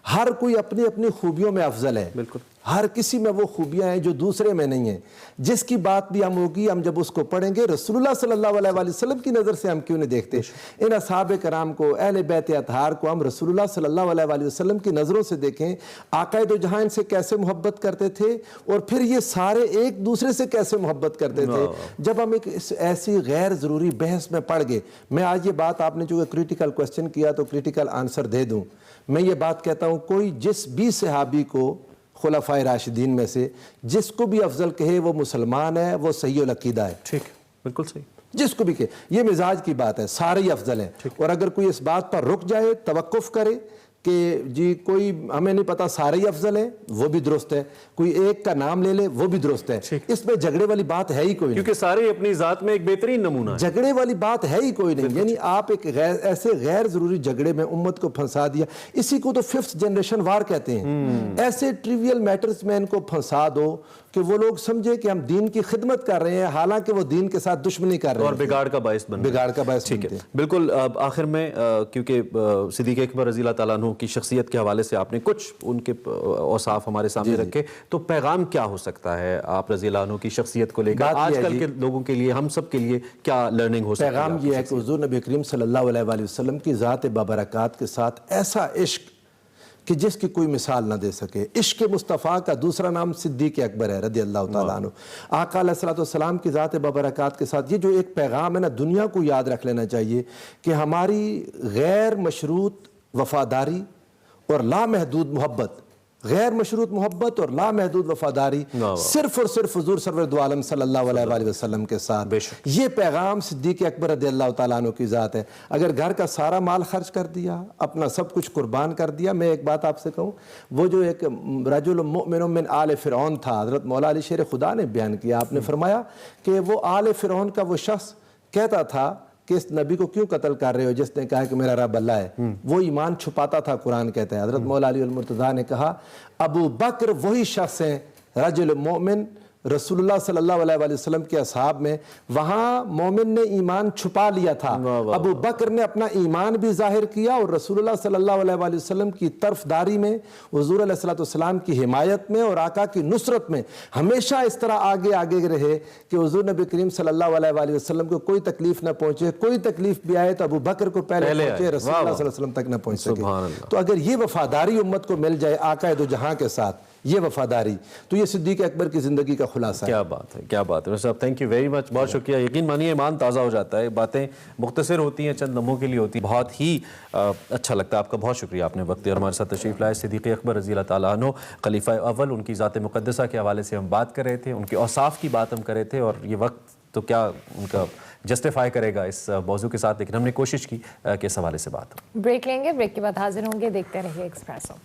हर कोई अपनी अपनी खूबियों में अफजल है, बिल्कुल हर किसी में वो खूबियां हैं जो दूसरे में नहीं है। जिसकी बात भी हम होगी, हम जब उसको पढ़ेंगे रसूलुल्लाह सल्लल्लाहु अलैहि वसल्लम की नज़र से हम क्यों नहीं देखते? इन असहाबे कराम को, अहले बैत अतहार को हम रसूलुल्लाह सल्लल्लाहु अलैहि वसल्लम की नज़रों से देखें। आकाए दो जहां इनसे कैसे मोहब्बत करते थे, और फिर ये सारे एक दूसरे से कैसे मोहब्बत करते थे। जब हम एक ऐसी गैर ज़रूरी बहस में पड़ गए, मैं आज ये बात, आपने जो क्रिटिकल क्वेश्चन किया तो क्रिटिकल आंसर दे दूँ। मैं ये बात कहता हूँ, कोई जिस भी सहाबी को खुलफाए राशिदीन में से जिसको भी अफजल कहे वो मुसलमान है, वो सही उल अकीदा है। ठीक, बिल्कुल सही, जिसको भी कहे, ये मिजाज की बात है, सारे ही अफजल हैं। और अगर कोई इस बात पर रुक जाए, तवक्कुफ करे कि जी कोई हमें नहीं पता, सारे ही अफजल हैं, वो भी दुरुस्त है। कोई एक का नाम ले ले, वो भी दुरुस्त है। इसमें झगड़े वाली बात है ही कोई नहीं, क्योंकि सारे अपनी जात में एक बेहतरीन नमूना है। झगड़े वाली बात है ही कोई नहीं। यानी आप एक ऐसे गैर जरूरी झगड़े में उम्मत को फंसा दिया, इसी को तो 5th जनरेशन वार कहते हैं। ऐसे ट्रिवियल मैटर्स में इनको फंसा दो कि वो लोग समझे कि हम दीन की खिदमत कर रहे हैं, हालांकि वो दीन के साथ दुश्मनी कर रहे हैं और बिगाड़ का बायस बन, बिगाड़ का बायस। ठीक है, बिल्कुल। आखिर में क्योंकि सिद्दीक़ अकबर रज़ी अल्लाह तआला अन्हु की शख्सियत के हवाले से आपने कुछ उनके औसाफ हमारे सामने रखे, तो पैगाम क्या हो सकता है आप रज़ी अल्लाह अन्हु की शख्सियत को लेकर आजकल के लोगों के लिए, हम सब के लिए क्या लर्निंग हो सकती है? पैगाम ये है कि हुज़ूर नबी करीम सल्लल्लाहु अलैहि वसल्लम की ज़ात बाबरकात के साथ ऐसा इश्क कि जिसकी कोई मिसाल ना दे सके। इश्क मुस्तफ़ा का दूसरा नाम सिद्दीक़ अकबर है रज़ी अल्लाह तआला अन्हु। आका अलैहिस्सलाम की ज़ात बाबरकात के साथ ये जो एक पैगाम है ना, दुनिया को याद रख लेना चाहिए कि हमारी गैर मशरूत वफादारी और लामहदूद मोहब्बत, गैर मशरूत मोहब्बत और लामहदूद वफादारी सिर्फ और सिर्फ हुजूर सरवर दो आलम सल्लल्लाहु अलैहि वसल्लम के साथ। ये पैगाम सिद्दीक़ अकबर रज़ियल्लाहु तआला अन्हु की ज़ात है। अगर घर का सारा माल खर्च कर दिया, अपना सब कुछ कुर्बान कर दिया। मैं एक बात आपसे कहूँ, वो जो एक रजुल मुमिनुम मिन आले फ़िरऔन था, हज़रत मौला अली शेर खुदा ने बयान किया। आपने फरमाया कि वो आले फ़िरऔन का वो शख्स कहता था कि इस नबी को क्यों कत्ल कर रहे हो जिसने कहा कि मेरा रब अल्लाह है। वो ईमान छुपाता था, कुरान कहता है। हज़रत मौला अली अल मुर्तज़ा ने कहा, अबू बकर वही शख्स हैं रजुल मोमिन रसूलुल्लाह सल्लल्लाहु अलैहि वसल्लम के असहाब में, वहाँ मोमिन ने ईमान छुपा लिया था। अबू बकर ने अपना ईमान भी जाहिर किया और रसूलुल्लाह सल्लल्लाहु अलैहि वसल्लम की तरफदारी में, हुज़ूर अलैहिस्सलाम की हिमायत में और आका की नुसरत में हमेशा इस तरह आगे आगे रहे कि हुज़ूर नबी करीम सल्लल्लाहु अलैहि वसल्लम को कोई तकलीफ न पहुंचे। कोई तकलीफ भी आए तो अबू बकर को पहले पहुंचे, रसूलुल्लाह सल्लल्लाहु अलैहि वसल्लम तक न पहुंच सके। तो अगर ये वफादारी उम्मत को मिल जाए आका दो जहां के साथ, ये वफादारी, तो ये सिद्दीक़ अकबर की ज़िंदगी का खुलासा है। क्या बात है, क्या बात है साहब। थैंक यू वेरी मच, बहुत शुक्रिया। यकीन मानिए ईमान ताज़ा हो जाता है, बातें मुख्तसर होती हैं, चंद लम्हों के लिए होती है, बहुत ही अच्छा लगता है। आपका बहुत शुक्रिया, आपने वक्त और हमारे साथ तशरीफ़ लाए। सिद्दीक़ अकबर रज़ी अल्लाह तआला अन्हु खलीफा अव्वल, उनकी ज़ात मुक़द्दसा के हवाले से हम बात कर रहे थे, उनके औसाफ की बात हम कर रहे थे, और ये वक्त तो क्या उनका जस्टिफाई करेगा इस मौजू के साथ, लेकिन हमने कोशिश की कि इस हवाले से बात हो। ब्रेक लेंगे, ब्रेक के बाद हाजिर होंगे। देखते रहिए एक्सप्रेसो।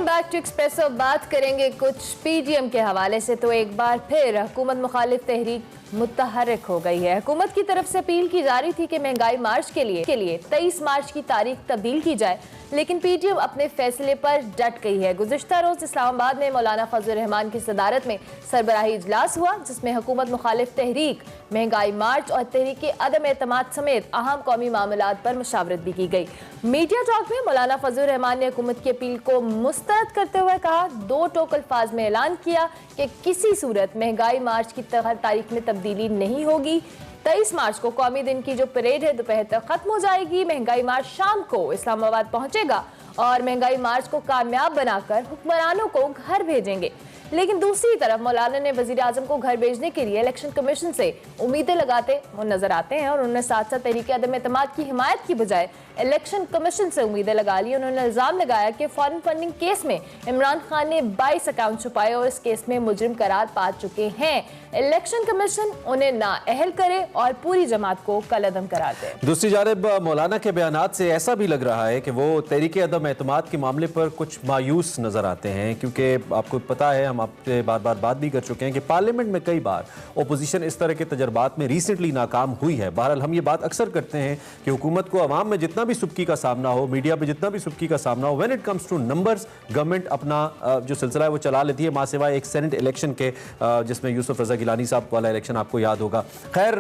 Back to espresso. बात करेंगे कुछ पीडीएम के हवाले से। तो एक बार फिर हुकूमत मुखालिफ तहरीक मुतहर्रिक हो गई है। हुकूमत की तरफ से अपील की जा रही थी कि महंगाई मार्च के लिए 23 मार्च की तारीख तब्दील की जाए, लेकिन पीडीएम अपने फैसले पर डट गई है। गुज़िश्ता रोज इस्लामाबाद में मौलाना फजल रहमान की सदारत में सरबराही इजलास हुआ, जिसमें हुकूमत मुखालिफ तहरीक, महंगाई मार्च और तहरीक अदम एतमाद समेत अहम कौमी मामलात पर मशावरत भी की गई। मीडिया टॉक में मौलाना फजल रहमान ने हुकूमत की अपील को मुस्तरद करते हुए कहा, 2 टोक अल्फाज में ऐलान किया कि किसी सूरत महंगाई मार्च की तारीख में तब्दीली नहीं होगी। 23 मार्च को कौमी दिन की जो परेड है दोपहर तक खत्म हो जाएगी। महंगाई मार्च शाम को इस्लामाबाद पहुंचेगा और महंगाई मार्च को कामयाब बनाकर हुक्मरानों को घर भेजेंगे। लेकिन दूसरी तरफ मौलाना ने वजीर आजम को घर भेजने के लिए इलेक्शन कमीशन से उम्मीदें लगाते वो नजर आते हैं, और उन्होंने साथ साथ तहरीक अदम एतमाद की हिमायत की बजाय इलेक्शन कमीशन से उम्मीदें लगा ली। उन्होंने इल्जाम लगाया कि फॉरेन फंडिंग केस में इमरान खान ने 22 अकाउंट छुपाए और इस केस में मुजरिम करार पा चुके हैं। इलेक्शन कमीशन उन्हें नाअहल करे और पूरी जमात को कलअदम करार दे। दूसरी जानिब मौलाना के बयानात से ऐसा भी लग रहा है कि वो तहरीक अदम एतमाद के मामले पर कुछ मायूस नजर आते हैं, क्योंकि आपको पता है, हम आपसे बार बार बात भी कर चुके हैं कि पार्लियामेंट में कई बार ओपोजिशन इस तरह के तजर्बात में रिसेंटली नाकाम हुई है। बहरहाल हम ये बात अक्सर करते हैं कि हुकूमत को अवाम में जितना भी सुबकी का सामना हो, मीडिया पे जितना भी सुबकी का सामना हो, when it comes two numbers government अपना जो सिलसिला है वो चला लेती है, मां सिवाय एक सेनेट इलेक्शन के जिसमें यूसुफ रजा गिलानी साहब वाला इलेक्शन आपको याद होगा। खैर,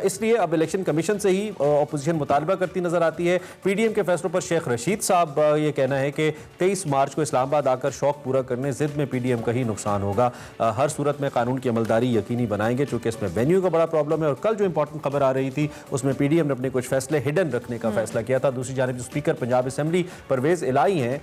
इसलिए अब इलेक्शन कमीशन से ही ओपोजिशन मुतालबा करती नजर आती है। पीडीएम के फैसलों पर शेख रशीद साहब ये कहना है कि 23 मार्च को इस्लामाबाद आकर शौक पूरा करने जिद में पीडीएम का ही नुकसान होगा। हर सूरत में कानून की अमलदारी यकीनी बनाएंगे, चूंकि इसमें वेन्यू का बड़ा प्रॉब्लम है। और कल जो इंपॉर्टेंट खबर आ रही थी उसमें पीडीएम ने अपने कुछ फैसले हिडन रखने का फैसला किया था। दूसरी जानिब जो स्पीकर पंजाब असेंबली परवेज इलाही हैं,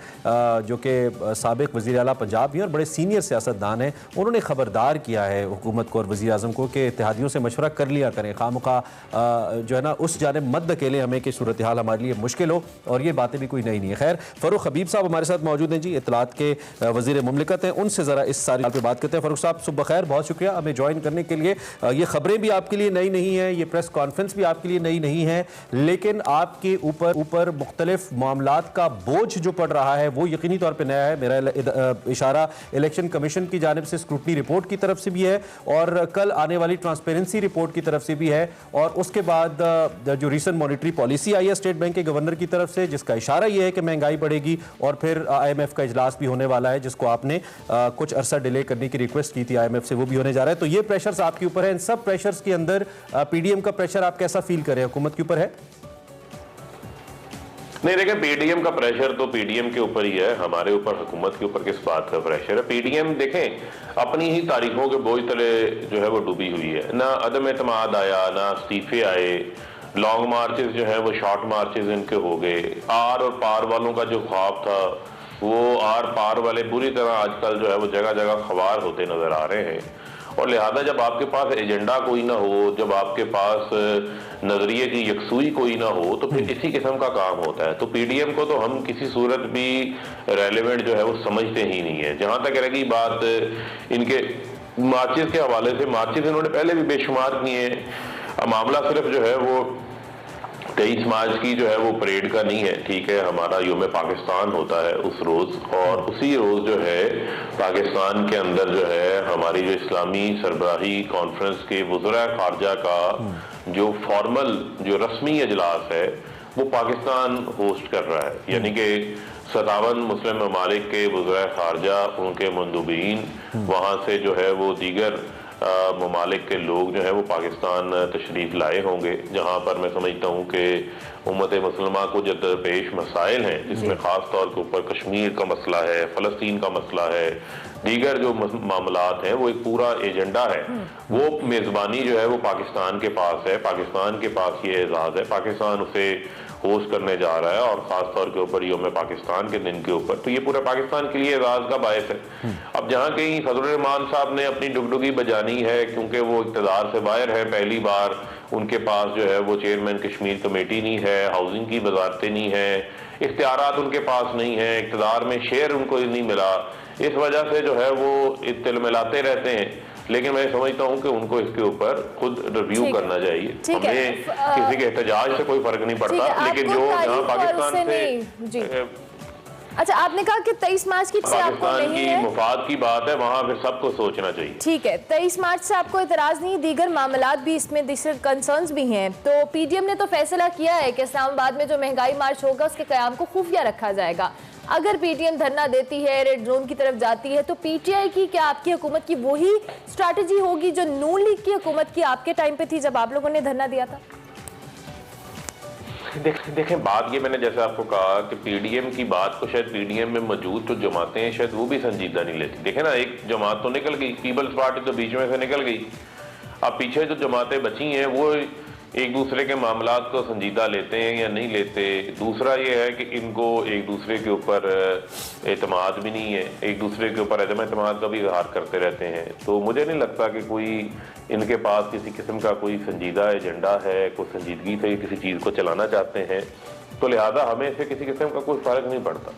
जो कि साबिक वज़ीर आला पंजाब भी हैं और बड़े सीनियर सियासतदान हैं, उन्होंने खबरदार किया है हुकूमत को और वज़ीर आज़म को कि इत्तेहादियों से मशवरा कर लिया करें, खामखा जो है ना उस जानिब मत धकेले हमें कि सूरत हाल हमारे लिए मुश्किल हो। और ये बातें भी कोई नई नहीं है। खैर, फ़ारूक हबीब साहब हमारे साथ मौजूद हैं जी, इत्तलात के वज़ीर मुमलिकत हैं, उनसे ज़रा इस सारी बात पे बात करते हैं। फ़ारूक साहब सुबह खैर, बहुत शुक्रिया हमें ज्वाइन करने के लिए। ये खबरें भी आपके लिए नई नहीं है, ये प्रेस कॉन्फ्रेंस भी आपके लिए नई नहीं है, लेकिन आपके ऊपर मुख्तलिफ मामलात का बोझ जो पड़ रहा है वो यकीनी तौर पर नया है। मेरा इशारा इलेक्शन कमीशन की जानिब से स्क्रूटनी रिपोर्ट की तरफ से भी है और कल आने वाली ट्रांसपेरेंसी रिपोर्ट की तरफ से भी है, और उसके बाद जो रीसेंट मॉनिटरी पॉलिसी आई है स्टेट बैंक के गवर्नर की तरफ से, जिसका इशारा यह है कि महंगाई बढ़ेगी, और फिर IMF का इजलास भी होने वाला है जिसको आपने कुछ अरसा डिले करने की रिक्वेस्ट की थी IMF से, वो भी होने जा रहा है। तो ये प्रेशर्स आपके ऊपर है। इन सब प्रेशर्स के अंदर पीडीएम का प्रेशर आप कैसा फील करें, हुकूमत के ऊपर है? नहीं, देखिए, पीडीएम का प्रेशर तो पीडीएम के ऊपर ही है, हमारे ऊपर हुकूमत के ऊपर किस बात का प्रेशर है। पीडीएम देखें अपनी ही तारीखों के बोझ तले जो है वो डूबी हुई है, ना अदम एतमाद आया, ना इस्तीफे आए, लॉन्ग मार्चेस जो है वो शॉर्ट मार्चेस इनके हो गए। आर और पार वालों का जो ख्वाब था वो आर पार वाले बुरी तरह आजकल जो है वो जगह जगह खवार होते नजर आ रहे हैं। और लिहाजा जब आपके पास एजेंडा कोई ना हो, जब आपके पास नजरिए की यकसुई कोई ना हो, तो फिर इसी किस्म का काम होता है। तो पीडीएम को तो हम किसी सूरत भी रेलेवेंट जो है वो समझते ही नहीं है। जहां तक रही बात इनके मार्चेस के हवाले से, मार्चेस इन्होंने पहले भी बेशुमार किए हैं। मामला सिर्फ जो है वो 23 मार्च की जो है वो परेड का नहीं है, ठीक है, हमारा यौम पाकिस्तान होता है उस रोज, और उसी रोज जो है पाकिस्तान के अंदर जो है हमारी जो इस्लामी सरबराही कॉन्फ्रेंस के वज़रा ख़ारजा का जो फॉर्मल जो रस्मी इजलास है वो पाकिस्तान होस्ट कर रहा है। यानी कि 57 मुस्लिम ममालिक के वज़रा ख़ारजा, उनके मंदूबीन, वहाँ से जो है वो दीगर ममालिक के लोग जो है वो पाकिस्तान तशरीफ लाए होंगे, जहाँ पर मैं समझता हूँ कि उम्मत मुसलमा को जो दरपेश मसाइल हैं, जिसमें ख़ास तौर के ऊपर कश्मीर का मसला है, फ़लस्तीन का मसला है, दीगर जो मामलात हैं, वो एक पूरा एजेंडा है। वो मेज़बानी जो है वो पाकिस्तान के पास है, पाकिस्तान के पास ये एजाज़ है, पाकिस्तान उसे होस्ट करने जा रहा है, और ख़ास तौर के ऊपर यौम पाकिस्तान के दिन के ऊपर, तो ये पूरे पाकिस्तान के लिए एजाज़ का बायस है। अब जहाँ कहीं फजलुर रहमान साहब ने अपनी डुगडुगी बजानी है, क्योंकि वो इक़्तिदार से बाहर है, पहली बार उनके पास जो है वो चेयरमैन कश्मीर कमेटी नहीं है, हाउसिंग की वजारतें नहीं है, इख्तियारात उनके पास नहीं है, इक़्तिदार में शेयर उनको नहीं मिला, इस वजह से जो है वो तिलमिलाते रहते हैं। लेकिन मैं समझता हूँ कि उनको इसके ऊपर खुद रिव्यू करना चाहिए। हमें किसी के एहतजाज से कोई फर्क नहीं पड़ता, लेकिन जो यहाँ पाकिस्तान से, अच्छा, आपने कहा कि 23 मार्च की से आपको नहीं है, मुफाद की बात है, वहाँ फिर सबको सोचना चाहिए। ठीक है, 23 मार्च से आपको इतराज नहीं, दीगर मामलात भी इसमें कंसर्न्स भी हैं। तो पीडीएम ने तो फैसला किया है कि इस्लामाबाद में जो महंगाई मार्च होगा उसके क़याम को खुफिया रखा जाएगा। अगर पीटीएम धरना देती है, रेड जोन की तरफ जाती है, तो पीटीआई की क्या आपकी हुकूमत की वही स्ट्रैटेजी होगी जो नून लीग की हुकूमत की आपके टाइम पे थी जब आप लोगों ने धरना दिया था? देखें, बात ये मैंने जैसे आपको कहा कि पीडीएम की बात को शायद पीडीएम में मौजूद जो जमातें हैं शायद वो भी संजीदा नहीं लेती। देखें ना, एक जमात तो निकल गई, पीपल्स पार्टी तो बीच में से निकल गई, अब पीछे जो जमातें बची हैं वो एक दूसरे के मामलात को संजीदा लेते हैं या नहीं लेते। दूसरा ये है कि इनको एक दूसरे के ऊपर एतमाद भी नहीं है, एक दूसरे के ऊपर अदम एतमाद का भी इजहार करते रहते हैं। तो मुझे नहीं लगता कि कोई इनके पास किसी किस्म का कोई संजीदा एजेंडा है, कोई संजीदगी से किसी चीज़ को चलाना चाहते हैं। तो लिहाजा हमें इससे किसी किस्म का कोई फर्क नहीं पड़ता,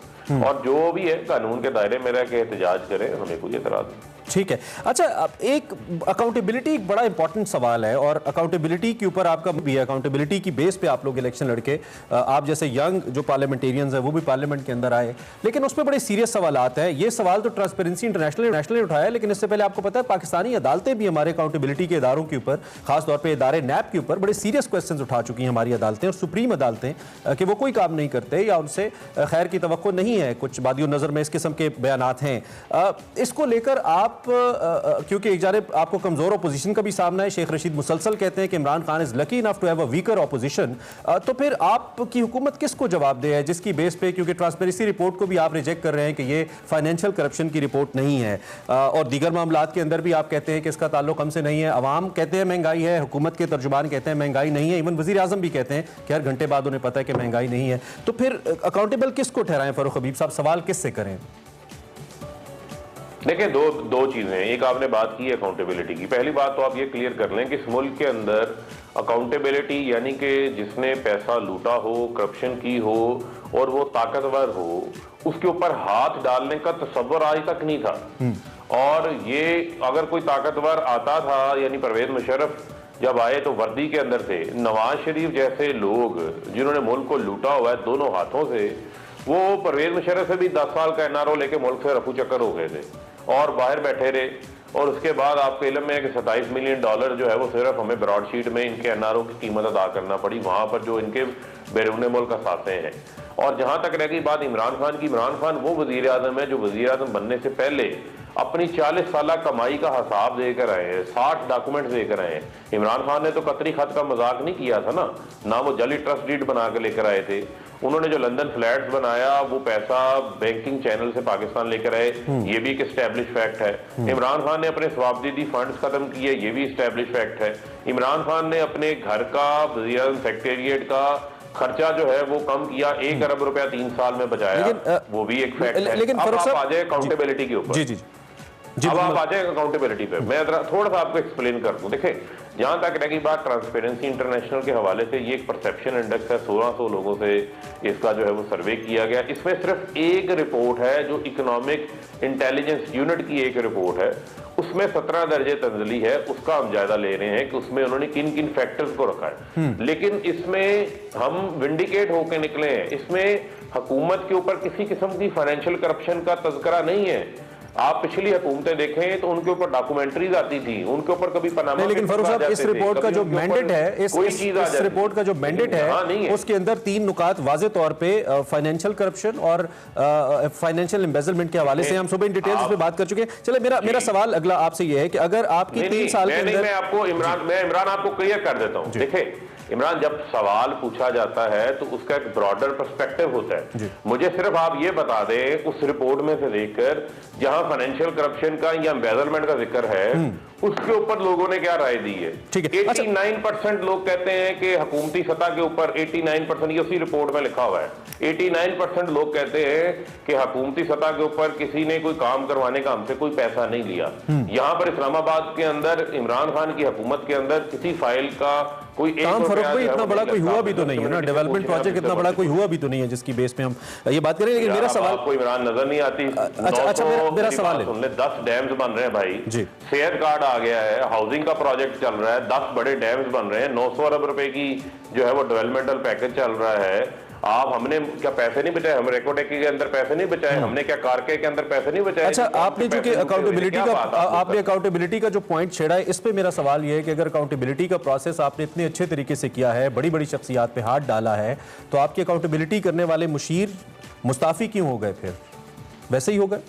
और जो भी है कानून के दायरे में रह के एहतजाज करें, हमें कोई एतराज नहीं। ठीक है। अच्छा, अब एक अकाउंटेबिलिटी एक बड़ा इंपॉर्टेंट सवाल है, और अकाउंटेबिलिटी के ऊपर आपका भी अकाउंटेबिलिटी की बेस पे आप लोग इलेक्शन लड़के, आप जैसे यंग जो पार्लियामेंटेरियंस हैं वो भी पार्लियामेंट के अंदर आए, लेकिन उसमें बड़े सीरियस सवाल आते हैं। ये सवाल तो ट्रांसपेरेंसी इंटरनेशनल ने उठाया, लेकिन इससे पहले आपको पता है पाकिस्तानी अदालतें भी हमारे अकाउंटेबिलिटी के इदारों के ऊपर, खासतौर पर इदारे नैब के ऊपर बड़े सीरियस क्वेश्चन उठा चुकी हैं हमारी अदालतें और सुप्रीम अदालतें कि वो कोई काम नहीं करते या उनसे खैर की तवक्को नहीं है। कुछ बादियों नज़र में इस किस्म के बयानात हैं। इसको लेकर आप, क्योंकि एक जानिब आपको कमजोर अपोजिशन का भी सामना है, शेख रशीद मुसलसल कहते हैं कि Imran Khan is lucky enough to have a weaker opposition, तो फिर आपकी हुकूमत किसको जवाब दे है जिसकी बेस पे, क्योंकि ट्रांसपेरेंसी रिपोर्ट को भी आप रिजेक्ट कर रहे हैं कि ये फाइनेंशियल करप्शन की रिपोर्ट नहीं है, और दीगर मामलात के अंदर भी आप कहते हैं कि इसका ताल्लुक हमसे नहीं है। अवाम कहते हैं महंगाई है, हुकूमत के तर्जुमान कहते हैं महंगाई नहीं है, इवन वज़ीर आज़म भी कहते हैं कि हर घंटे बाद उन्हें पता है कि महंगाई नहीं है। तो फिर अकाउंटेबल किसको ठहराएं फारूक हबीब साहब, सवाल किससे करें? देखिए, दो चीजें। एक आपने बात की अकाउंटेबिलिटी की। पहली बात तो आप ये क्लियर कर लें कि इस मुल्क के अंदर अकाउंटेबिलिटी यानी कि जिसने पैसा लूटा हो, करप्शन की हो और वो ताकतवर हो, उसके ऊपर हाथ डालने का तसव्वुर आज तक नहीं था। और ये अगर कोई ताकतवर आता था, यानी परवेज मुशर्रफ जब आए तो वर्दी के अंदर थे, नवाज शरीफ जैसे लोग जिन्होंने मुल्क को लूटा हुआ है दोनों हाथों से, वो परवेज मुशर्रफ से भी 10 साल का एनआरओ लेके मुल्क से रफू चक्कर हो गए थे और बाहर बैठे रहे। और उसके बाद आपके इल्म में है कि $27 मिलियन जो है वो सिर्फ हमें ब्रॉडशीट में इनके एनआरओ की कीमत अदा करना पड़ी, वहां पर जो इनके बैरून मुल्क असासे हैं। और जहां तक रह गई बात इमरान खान की, इमरान खान वो वजीर आजम है जो वजीर आजम बनने से पहले अपनी 40 साल कमाई का हिसाब देकर आए हैं, 60 डॉक्यूमेंट देकर आए हैं। इमरान खान ने तो कतरी खत का मजाक नहीं किया था ना वो जाली ट्रस्ट डीड बना के लेकर आए थे। उन्होंने जो लंदन फ्लैट्स बनाया वो पैसा बैंकिंग चैनल से पाकिस्तान लेकर आए, ये भी एक एस्टैब्लिश फैक्ट है। इमरान खान ने अपने स्वाबदीदी फंड्स खत्म किए, ये भी एस्टैब्लिश फैक्ट है। इमरान खान ने अपने घर का, वज़ीर आज़म सेक्रेटेरिएट का खर्चा जो है वो कम किया, 1 अरब रुपया 3 साल में बचाया, वो भी एक फैक्ट है। लेकिन अब आप आ जाए अकाउंटेबिलिटी के ऊपर। अब आप आ जाए अकाउंटेबिलिटी पे, मैं थोड़ा सा आपको एक्सप्लेन कर दूं। देखिए, जहां तक रही बात ट्रांसपेरेंसी इंटरनेशनल के हवाले से, ये एक परसेप्शन इंडेक्स है, 1600 लोगों से इसका जो है वो सर्वे किया गया। इसमें सिर्फ एक रिपोर्ट है जो इकोनॉमिक इंटेलिजेंस यूनिट की एक रिपोर्ट है, उसमें 17 दर्जे तंजली है, उसका हम जायजा ले रहे हैं कि उसमें उन्होंने किन किन फैक्टर्स को रखा है। लेकिन इसमें हम विंडिकेट होकर निकले हैं, इसमें हुकूमत के ऊपर किसी किस्म की फाइनेंशियल करप्शन का तज़किरा नहीं है। आप पिछली हुकूमतें देखें तो उनके ऊपर डॉक्यूमेंट्रीज आती थी, उनके ऊपर कभी पनामा, लेकिन फारूक साहब इस रिपोर्ट का जो मैंडेट है, इस रिपोर्ट का जो मैंडेट है उसके अंदर 3 नुकात वाज़े तौर पे फाइनेंशियल करप्शन और फाइनेंशियल एम्बेजलमेंट के हवाले से हम सुबह इन डिटेल्स पे बात कर चुके हैं। चले, मेरा सवाल अगला आपसे ये है कि अगर आपकी 3 साल के अंदर, मैं आपको इमरान आपको क्लियर कर देता हूँ। देखिए इमरान, जब सवाल पूछा जाता है तो उसका एक ब्रॉडर पर्सपेक्टिव होता है। मुझे सिर्फ आप ये बता दें उस रिपोर्ट में से देखकर जहां फाइनेंशियल करप्शन का या एम्बेजलमेंट का जिक्र है उसके ऊपर लोगों ने क्या राय दी है। 89% लोग कहते हैं कि हुकूमती सतह के ऊपर 89%, ये उसी रिपोर्ट में लिखा हुआ है, 89% लोग कहते हैं कि हुकूमती सतह के ऊपर किसी ने कोई काम करवाने का हमसे कोई पैसा नहीं लिया। यहाँ पर इस्लामाबाद के अंदर इमरान खान की हुकूमत के अंदर किसी फाइल का कोई काम फरोख भाई इतना बड़ा कोई हुआ भी तो नहीं है ना, डेवलपमेंट प्रोजेक्ट इतना बड़ा कोई हुआ भी तो नहीं है जिसकी बेस पे हम ये बात करें। लेकिन मेरा सवाल, कोई इमरान नजर नहीं आती। अच्छा, मेरा सवाल है, 10 डैम्स बन रहे हैं भाई, सेहत कार्ड आ गया है, हाउसिंग का प्रोजेक्ट चल रहा है, 10 बड़े डैम्स बन रहे हैं, 900 अरब रुपए की जो है वो डेवलपमेंटल पैकेज चल रहा है। हमने क्या पैसे नहीं बचाए, हम रेकोटेकी के अंदर पैसे नहीं बचाए, हमने क्या कारके के अंदर पैसे नहीं बचाए। अच्छा, आपने जो कि अकाउंटेबिलिटी का जो पॉइंट छेड़ा है, इस पे मेरा सवाल ये है कि अगर अकाउंटेबिलिटी का प्रोसेस आपने इतने अच्छे तरीके से किया है, बड़ी बड़ी शख्सियात पे हाथ डाला है, तो आपकी अकाउंटेबिलिटी करने वाले मुशीर मुस्ताफी क्यों हो गए? फिर वैसे ही हो गए?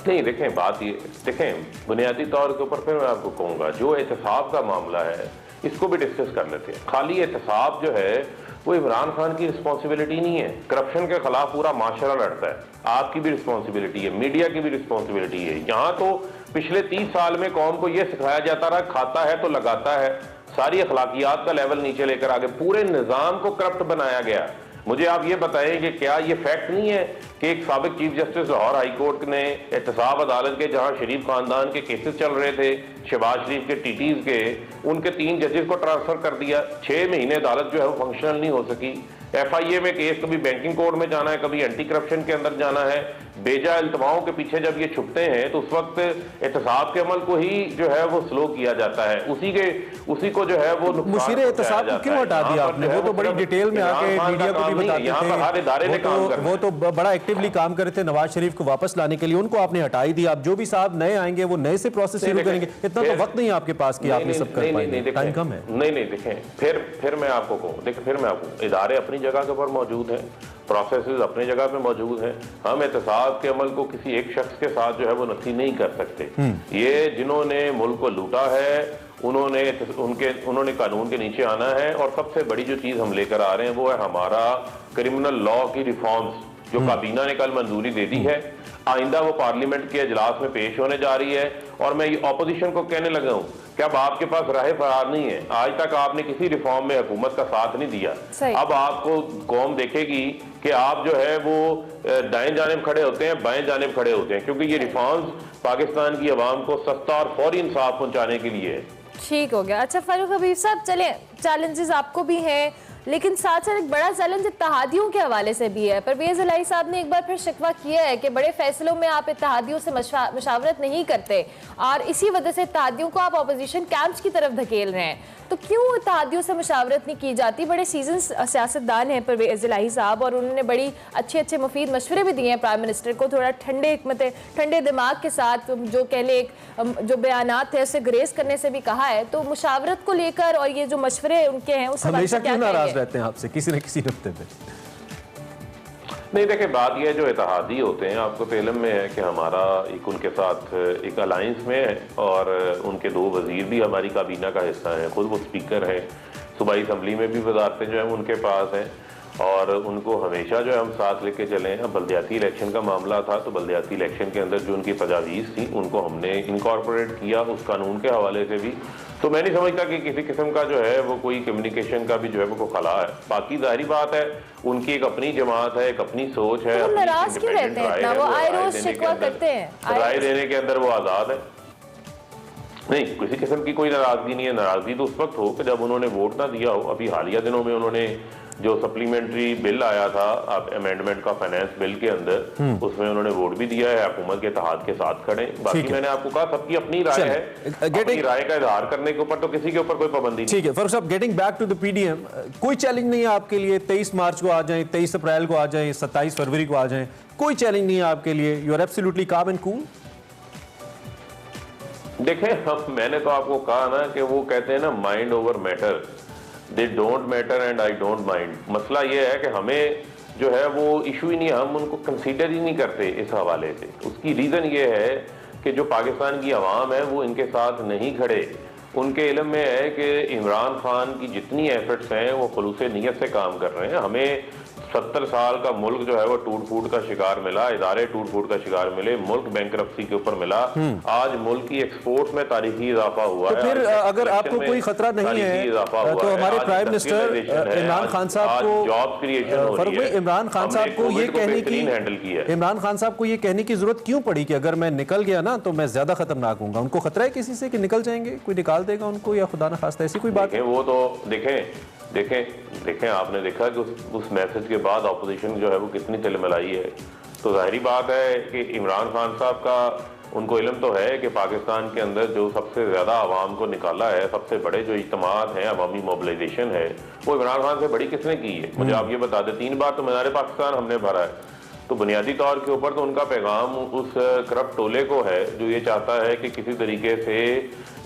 नहीं, देखें बात ये, देखें बुनियादी तौर के ऊपर फिर मैं आपको कहूंगा जो एहतसाब का मामला है इसको भी डिस्कस कर लेते हैं। खाली एहतसाब जो है वो इमरान खान की रिस्पॉन्सिबिलिटी नहीं है, करप्शन के खिलाफ पूरा माशरा लड़ता है, आपकी भी रिस्पॉन्सिबिलिटी है, मीडिया की भी रिस्पॉन्सिबिलिटी है। यहाँ तो पिछले 30 साल में कौम को यह सिखाया जाता रहा खाता है तो लगाता है, सारी अखलाकियात का लेवल नीचे लेकर आगे पूरे निजाम को करप्ट बनाया गया। मुझे आप ये बताएं कि क्या ये फैक्ट नहीं है कि एक साबिक chief justice Lahore high court ने एहतसाब अदालत के जहां शरीफ खानदान के केसेस चल रहे थे, शहबाज शरीफ के टीटीज के, उनके 3 जजेस को ट्रांसफर कर दिया, 6 महीने अदालत जो है वो फंक्शनल नहीं हो सकी। FIA में केस कभी बैंकिंग कोड में जाना है, कभी एंटी करप्शन के अंदर जाना है। बेजा इल्तवाओं के पीछे जब ये छुपते हैं तो उस वक्त एहतसाब के अमल को ही जो है वो स्लो किया जाता है, उसी को जो है वो मुशीर एहतसाब को क्यों हटा दिया आपने? वो तो बड़ी डिटेल में आके मीडिया को भी बताते थे, वो तो बड़ा एक्टिवली काम कर रहे थे नवाज शरीफ को वापस लाने के लिए, उनको आपने हटा ही दिया। अब जो भी साहब नए आएंगे वो नए से प्रोसेस शुरू करेंगे। इतना तो वक्त नहीं है आपके पास कि आप ये सब कर पाएंगे, टाइम कम है। नहीं देखें, फिर मैं आपको कहूँ, देखिए फिर मैं आपको, इदारे अपनी जगह के ऊपर मौजूद हैं, प्रोसेसेस अपनी जगह पे मौजूद हैं। हम एहतसाब के अमल को किसी एक शख्स के साथ जो है वो नफी नहीं कर सकते। ये जिन्होंने मुल्क को लूटा है उन्होंने कानून के नीचे आना है। और सबसे बड़ी जो चीज हम लेकर आ रहे हैं वो है हमारा क्रिमिनल लॉ की रिफॉर्म्स, जो काबीना ने कल मंजूरी दे दी है। आइंदा वो पार्लियामेंट के इजलास में पेश होने जा रही है। और मैं ऑपोजिशन को कहने लगा हूँ कि अब आपके पास राह फरार नहीं है। आज तक आपने किसी रिफॉर्म में हुकूमत का साथ नहीं दिया, अब आपको कौम देखेगी कि आप जो है वो दाएं जानिब खड़े होते हैं, बाएं जानिब खड़े होते हैं, क्योंकि ये रिफॉर्म्स पाकिस्तान की आवाम को सस्ता और फौरी इंसाफ पहुंचाने के लिए है। ठीक हो गया। अच्छा फारूक हबीब साहब, चले चैलेंजेस आपको भी हैं, लेकिन साथ साथ एक बड़ा चैलेंज इत्तेहादियों के हवाले से भी है। परवेज इलाही साहब ने एक बार फिर शिकवा किया है कि बड़े फैसलों में आप इत्तेहादियों से मशावरत नहीं करते और इसी वजह से इत्तेहादियों को आप अपोजिशन कैंप्स की तरफ धकेल रहे हैं। तो क्यों इत्तेहादियों से मशावरत नहीं की जाती? बड़े सीजन सियासतदान हैं परवेज इलाही साहब, और उन्होंने बड़ी अच्छे मुफीद मशवरे भी दिए हैं प्राइम मिनिस्टर को। थोड़ा ठंडे दिमाग के साथ जो कह ले जो बयानात थे उससे ग्रेस करने से भी कहा है। तो मुशावरत को लेकर और ये जो मशवरे उनके हैं उस हमेशा क्यों नाराज रहते हैं आपसे किसी न किसी नुक्ते पे? नहीं देखिए, बात यह है जो इत्तेहादी होते हैं, आपको तो इल्म में है कि हमारा एक उनके साथ एक अलायंस में है और उनके 2 वजीर भी हमारी काबीना का हिस्सा हैं, खुद वो स्पीकर हैं, सूबाई असम्बली में भी वजारतें जो है उनके पास हैं और उनको हमेशा जो है हम साथ लेके चले हैं। अब बल्दियाती इलेक्शन का मामला था तो बल्दियाती इलेक्शन के अंदर जो उनकी तजावीज़ थी उनको हमने इनकॉर्पोरेट किया उस कानून के हवाले से भी। तो मैं नहीं समझता कि किसी किस्म का जो है वो कोई कम्युनिकेशन का भी जो है वो खला है। बाकी जाहिर बात है उनकी एक अपनी जमात है, एक अपनी सोच है, राय देने के अंदर वो आज़ाद है। नहीं, किसी किस्म की कोई नाराजगी नहीं है। नाराजगी तो उस वक्त हो कि जब उन्होंने वोट ना दिया हो। अभी हालिया दिनों में उन्होंने जो सप्लीमेंट्री बिल आया था अमेंडमेंट का फाइनेंस बिल के अंदर, उसमें उन्होंने वोट भी दिया है, हुकूमत के इत्तेहाद के साथ खड़े। बाकी मैंने आपको कहा सबकी अपनी राय है, अपनी राय का इजहार करने के ऊपर तो किसी के ऊपर कोई पाबंदी नहीं। ठीक है Farooq sahab, getting back to the PDM, कोई चैलेंज नहीं है आपके लिए 23 मार्च को आ जाए, 23 अप्रैल को आ जाए, 27 फरवरी को आ जाए, कोई चैलेंज नहीं है आपके लिए? यू आर एब्सोल्युटली काम एंड कूल। देखें, मैंने तो आपको कहा ना कि वो कहते हैं ना mind over matter, they don't matter and I don't mind. मसला ये है कि हमें जो है वो इशू ही नहीं, हम उनको कंसीडर ही नहीं करते इस हवाले से। उसकी रीज़न ये है कि जो पाकिस्तान की आवाम है वो इनके साथ नहीं खड़े। उनके इल्म में है कि इमरान खान की जितनी एफर्ट्स हैं वो खुलूस नीयत से काम कर रहे हैं। हमें 70 साल का मुल्क जो है वो टूट फूट का शिकार मिला, इदारे टूट फूट का शिकार मिले, मुल्क बैंकरप्सी के ऊपर मिला। आज मुल्क की एक्सपोर्ट में तारीखी इजाफा हुआ है। तो फिर अगर आपको कोई खतरा नहीं है तो हमारे प्राइम मिनिस्टर इमरान खान साहब को जॉब क्रिएशन हो रही है। इमरान खान साहब को ये कहने की हैंडल किया, इमरान खान साहब को ये कहने की जरूरत क्यों पड़ी कि अगर मैं निकल गया ना तो मैं ज्यादा खतरनाक हूँ? उनको खतरा है किसी से कि निकल जाएंगे, कोई निकाल देगा उनको, या खुदा न खास्ता ऐसी कोई बात है? वो तो देखें आपने देखा कि उस मैसेज के बाद अपोजिशन जो है वो कितनी तिलमिलाई है। तो जाहिर बात है कि इमरान खान साहब का उनको इल्म तो है कि पाकिस्तान के अंदर जो सबसे ज़्यादा आवाम को निकाला है, सबसे बड़े जो इज्तिमात हैं, अवामी मोबिलाइजेशन है, वो इमरान खान से बड़ी किसने की है? मुझे आप ये बता दें। 3 बार तो मीनार पाकिस्तान हमने भरा है। तो बुनियादी तौर के ऊपर तो उनका पैगाम उस करप्ट टोले को है जो ये चाहता है कि किसी तरीके से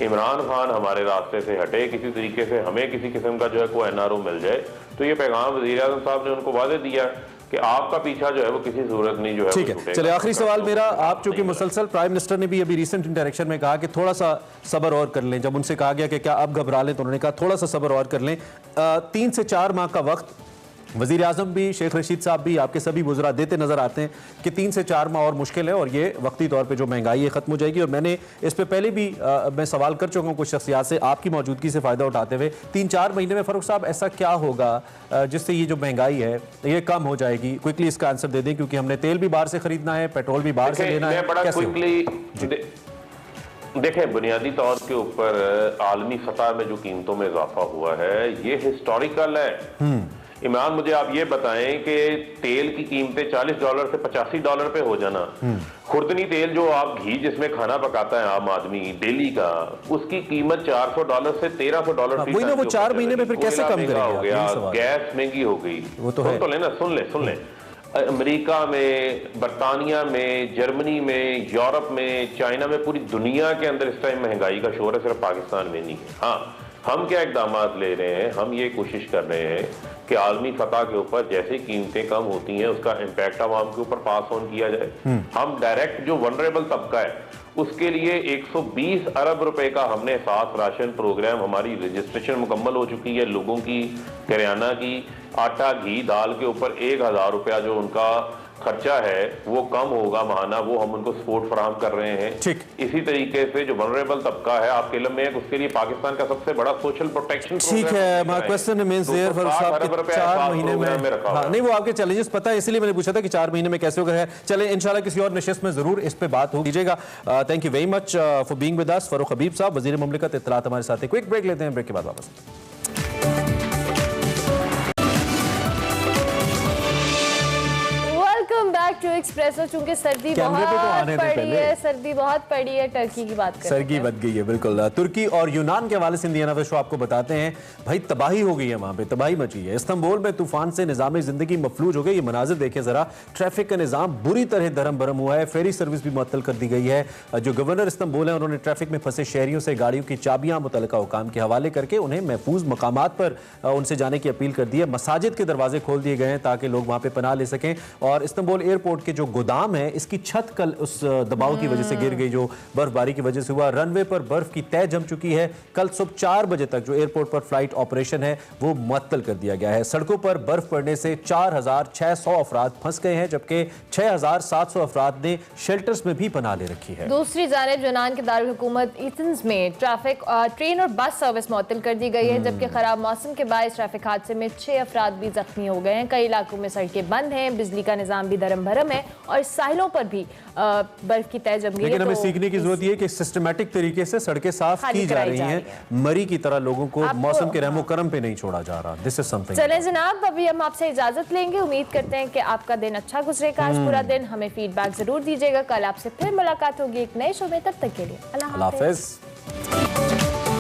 इमरान खान हमारे रास्ते से हटे, किसी तरीके से हमें किसी किस्म का जो है कोई NRO मिल जाए। तो ये पैगाम वज़ीर-ए-आज़म साहब ने उनको वादे दिया कि आपका पीछा जो है वो किसी सूरत नहीं जो है। ठीक है, चलिए आखिरी सवाल मेरा, आप चूंकि मुसलसल प्राइम मिनिस्टर ने भी अभी रिसेंट इंटरेक्शन में कहा कि थोड़ा सा सब्र और कर लें, जब उनसे कहा गया कि क्या अब घबरा लें तो उन्होंने कहा थोड़ा सा सब्र और कर लें। 3 से 4 माह का वक्त वज़ीर आज़म भी, शेख रशीद साहब भी, आपके सभी वज़रा देते नज़र आते हैं कि 3 से 4 माह और मुश्किल है और ये वक्ती तौर पे जो महंगाई है ख़त्म हो जाएगी। और मैंने इस पे पहले भी मैं सवाल कर चुका हूँ कुछ शख्सियात से आपकी मौजूदगी से फ़ायदा उठाते हुए। 3-4 महीने में फ़ारूक साहब ऐसा क्या होगा जिससे ये जो महंगाई है ये कम हो जाएगी? क्विकली इसका आंसर दे दें, क्योंकि हमने तेल भी बाहर से ख़रीदना है, पेट्रोल भी बाहर से लेना है। देखें, बुनियादी तौर के ऊपर आलमी सतह में जो कीमतों में इजाफा हुआ है ये हिस्टोरिकल है। इमरान मुझे आप ये बताएं कि तेल की कीमतें $40 से $85 पे हो जाना, खुर्दनी तेल जो आप घी जिसमें खाना पकाता है आम आदमी डेली का, उसकी कीमत $400 से $1300 वही ना, वो 4 महीने में फिर कैसे कम करेंगे? हो गया, गैस महंगी हो गई, वो तो है। सुन ले अमेरिका में, बरतानिया में, जर्मनी में, यूरोप में, चाइना में, पूरी दुनिया के अंदर इस टाइम महंगाई का शोर है, सिर्फ पाकिस्तान में नहीं है। हाँ, हम क्या इकदाम ले रहे हैं, हम ये कोशिश कर रहे हैं कि आलमी सतह के ऊपर जैसे कीमतें कम होती हैं उसका इम्पैक्ट आवाम के ऊपर पास ऑन किया जाए। हम डायरेक्ट जो वनरेबल तबका है उसके लिए 120 अरब रुपए का हमने साथ राशन प्रोग्राम, हमारी रजिस्ट्रेशन मुकम्मल हो चुकी है लोगों की, करियाना की, आटा घी दाल के ऊपर 1000 रुपया जो उनका खर्चा है वो कम होगा महाना, वो हम उनको सपोर्ट फराहम कर रहे हैं। ठीक इसी तरीके से जो वनरेबल तबका है आपके इलम में है, उसके लिए पाकिस्तान का सबसे बड़ा सोशल प्रोटेक्शन ठीक है। My question remains there for 4 महीने में नहीं, वो आपके चैलेंजेस पता है, इसलिए मैंने पूछा था कि 4 महीने में कैसे होगा है। चले इंशाल्लाह किसी और नशिस्त में जरूर इस पे बात हो कीजिएगा। Thank you very much for being with us Farooq Habib sahab, वजीर मुमलिकत इत्तलात हमारे साथ। क्विक ब्रेक लेते हैं, ब्रेक के बाद वापस। Back to Expresso. चूंकि सर्दी बहुत पड़ी है, सर्दी बहुत पड़ी है, टर्की की बात करें, सर्दी बच गई है बिल्कुल। तुर्की और यूनान के हवाले से इंडिया नवे शो आपको बताते हैं, भाई तबाही हो गई है वहां पे, तबाही मची है। इस्तांबुल में तूफान से निजाम जिंदगी मफलूज हो गई। ये मनाजिर देखें जरा, ट्रैफिक का निजाम बुरी तरह धर्म भरम हुआ है, फेरी सर्विस भी मुअत्तल कर दी गई है। जो गवर्नर इस्तांबुल है उन्होंने ट्रैफिक में फंसे शहरियों से गाड़ियों की चाबियां मुतल्लिका हुकाम के हवाले करके उन्हें महफूज मकामात पर उनसे जाने की अपील कर दी है। मसाजिद के दरवाजे खोल दिए गए हैं ताकि लोग वहां पर पनाह ले सकें। और इस्तांबुल एयरपोर्ट के जो गोदाम है इसकी छत कल उस दबाव की वजह से गिर गई, जो बर्फबारी की वजह से हुआ। रनवे पर बर्फ की तह जम चुकी है। कल सुबह 4 बजे तक जो एयरपोर्ट पर फ्लाइट ऑपरेशन है वो मुअत्तल कर दिया गया है। सड़कों पर बर्फ पड़ने से 4600 अफराद फंस गए हैं, जबकि 6700 अफराद ने शेल्टर्स में भी पनाह ले रखी है। दूसरी जानिब यूनान के दारुल हुकूमत एथेंस में ट्रैफिक ट्रेन और बस सर्विस मुअत्तल कर दी गई है, जबकि खराब मौसम के बायस ट्रैफिक हादसे में 6 अफराद भी जख्मी हो गए हैं। कई इलाकों में सड़कें बंद हैं, बिजली का निजाम भी धर्म भरम है और साहिलों पर भी बर्फ की तह जम गई है। लेकिन हमें सीखने की जरूरत है कि सिस्टमैटिक तरीके से सड़कें साफ की जा रही हैं, मरी की तरह लोगों को मौसम के रहमो करम पे नहीं छोड़ा जा रहा। This is something. चलें जनाब, अभी हम आपसे इजाजत लेंगे। उम्मीद करते हैं कि आपका दिन अच्छा गुजरेगा आज पूरा दिन। हमें फीडबैक जरूर दीजिएगा। कल आपसे फिर मुलाकात होगी एक नए शो में, तब तक के लिए अल्लाह हाफिज।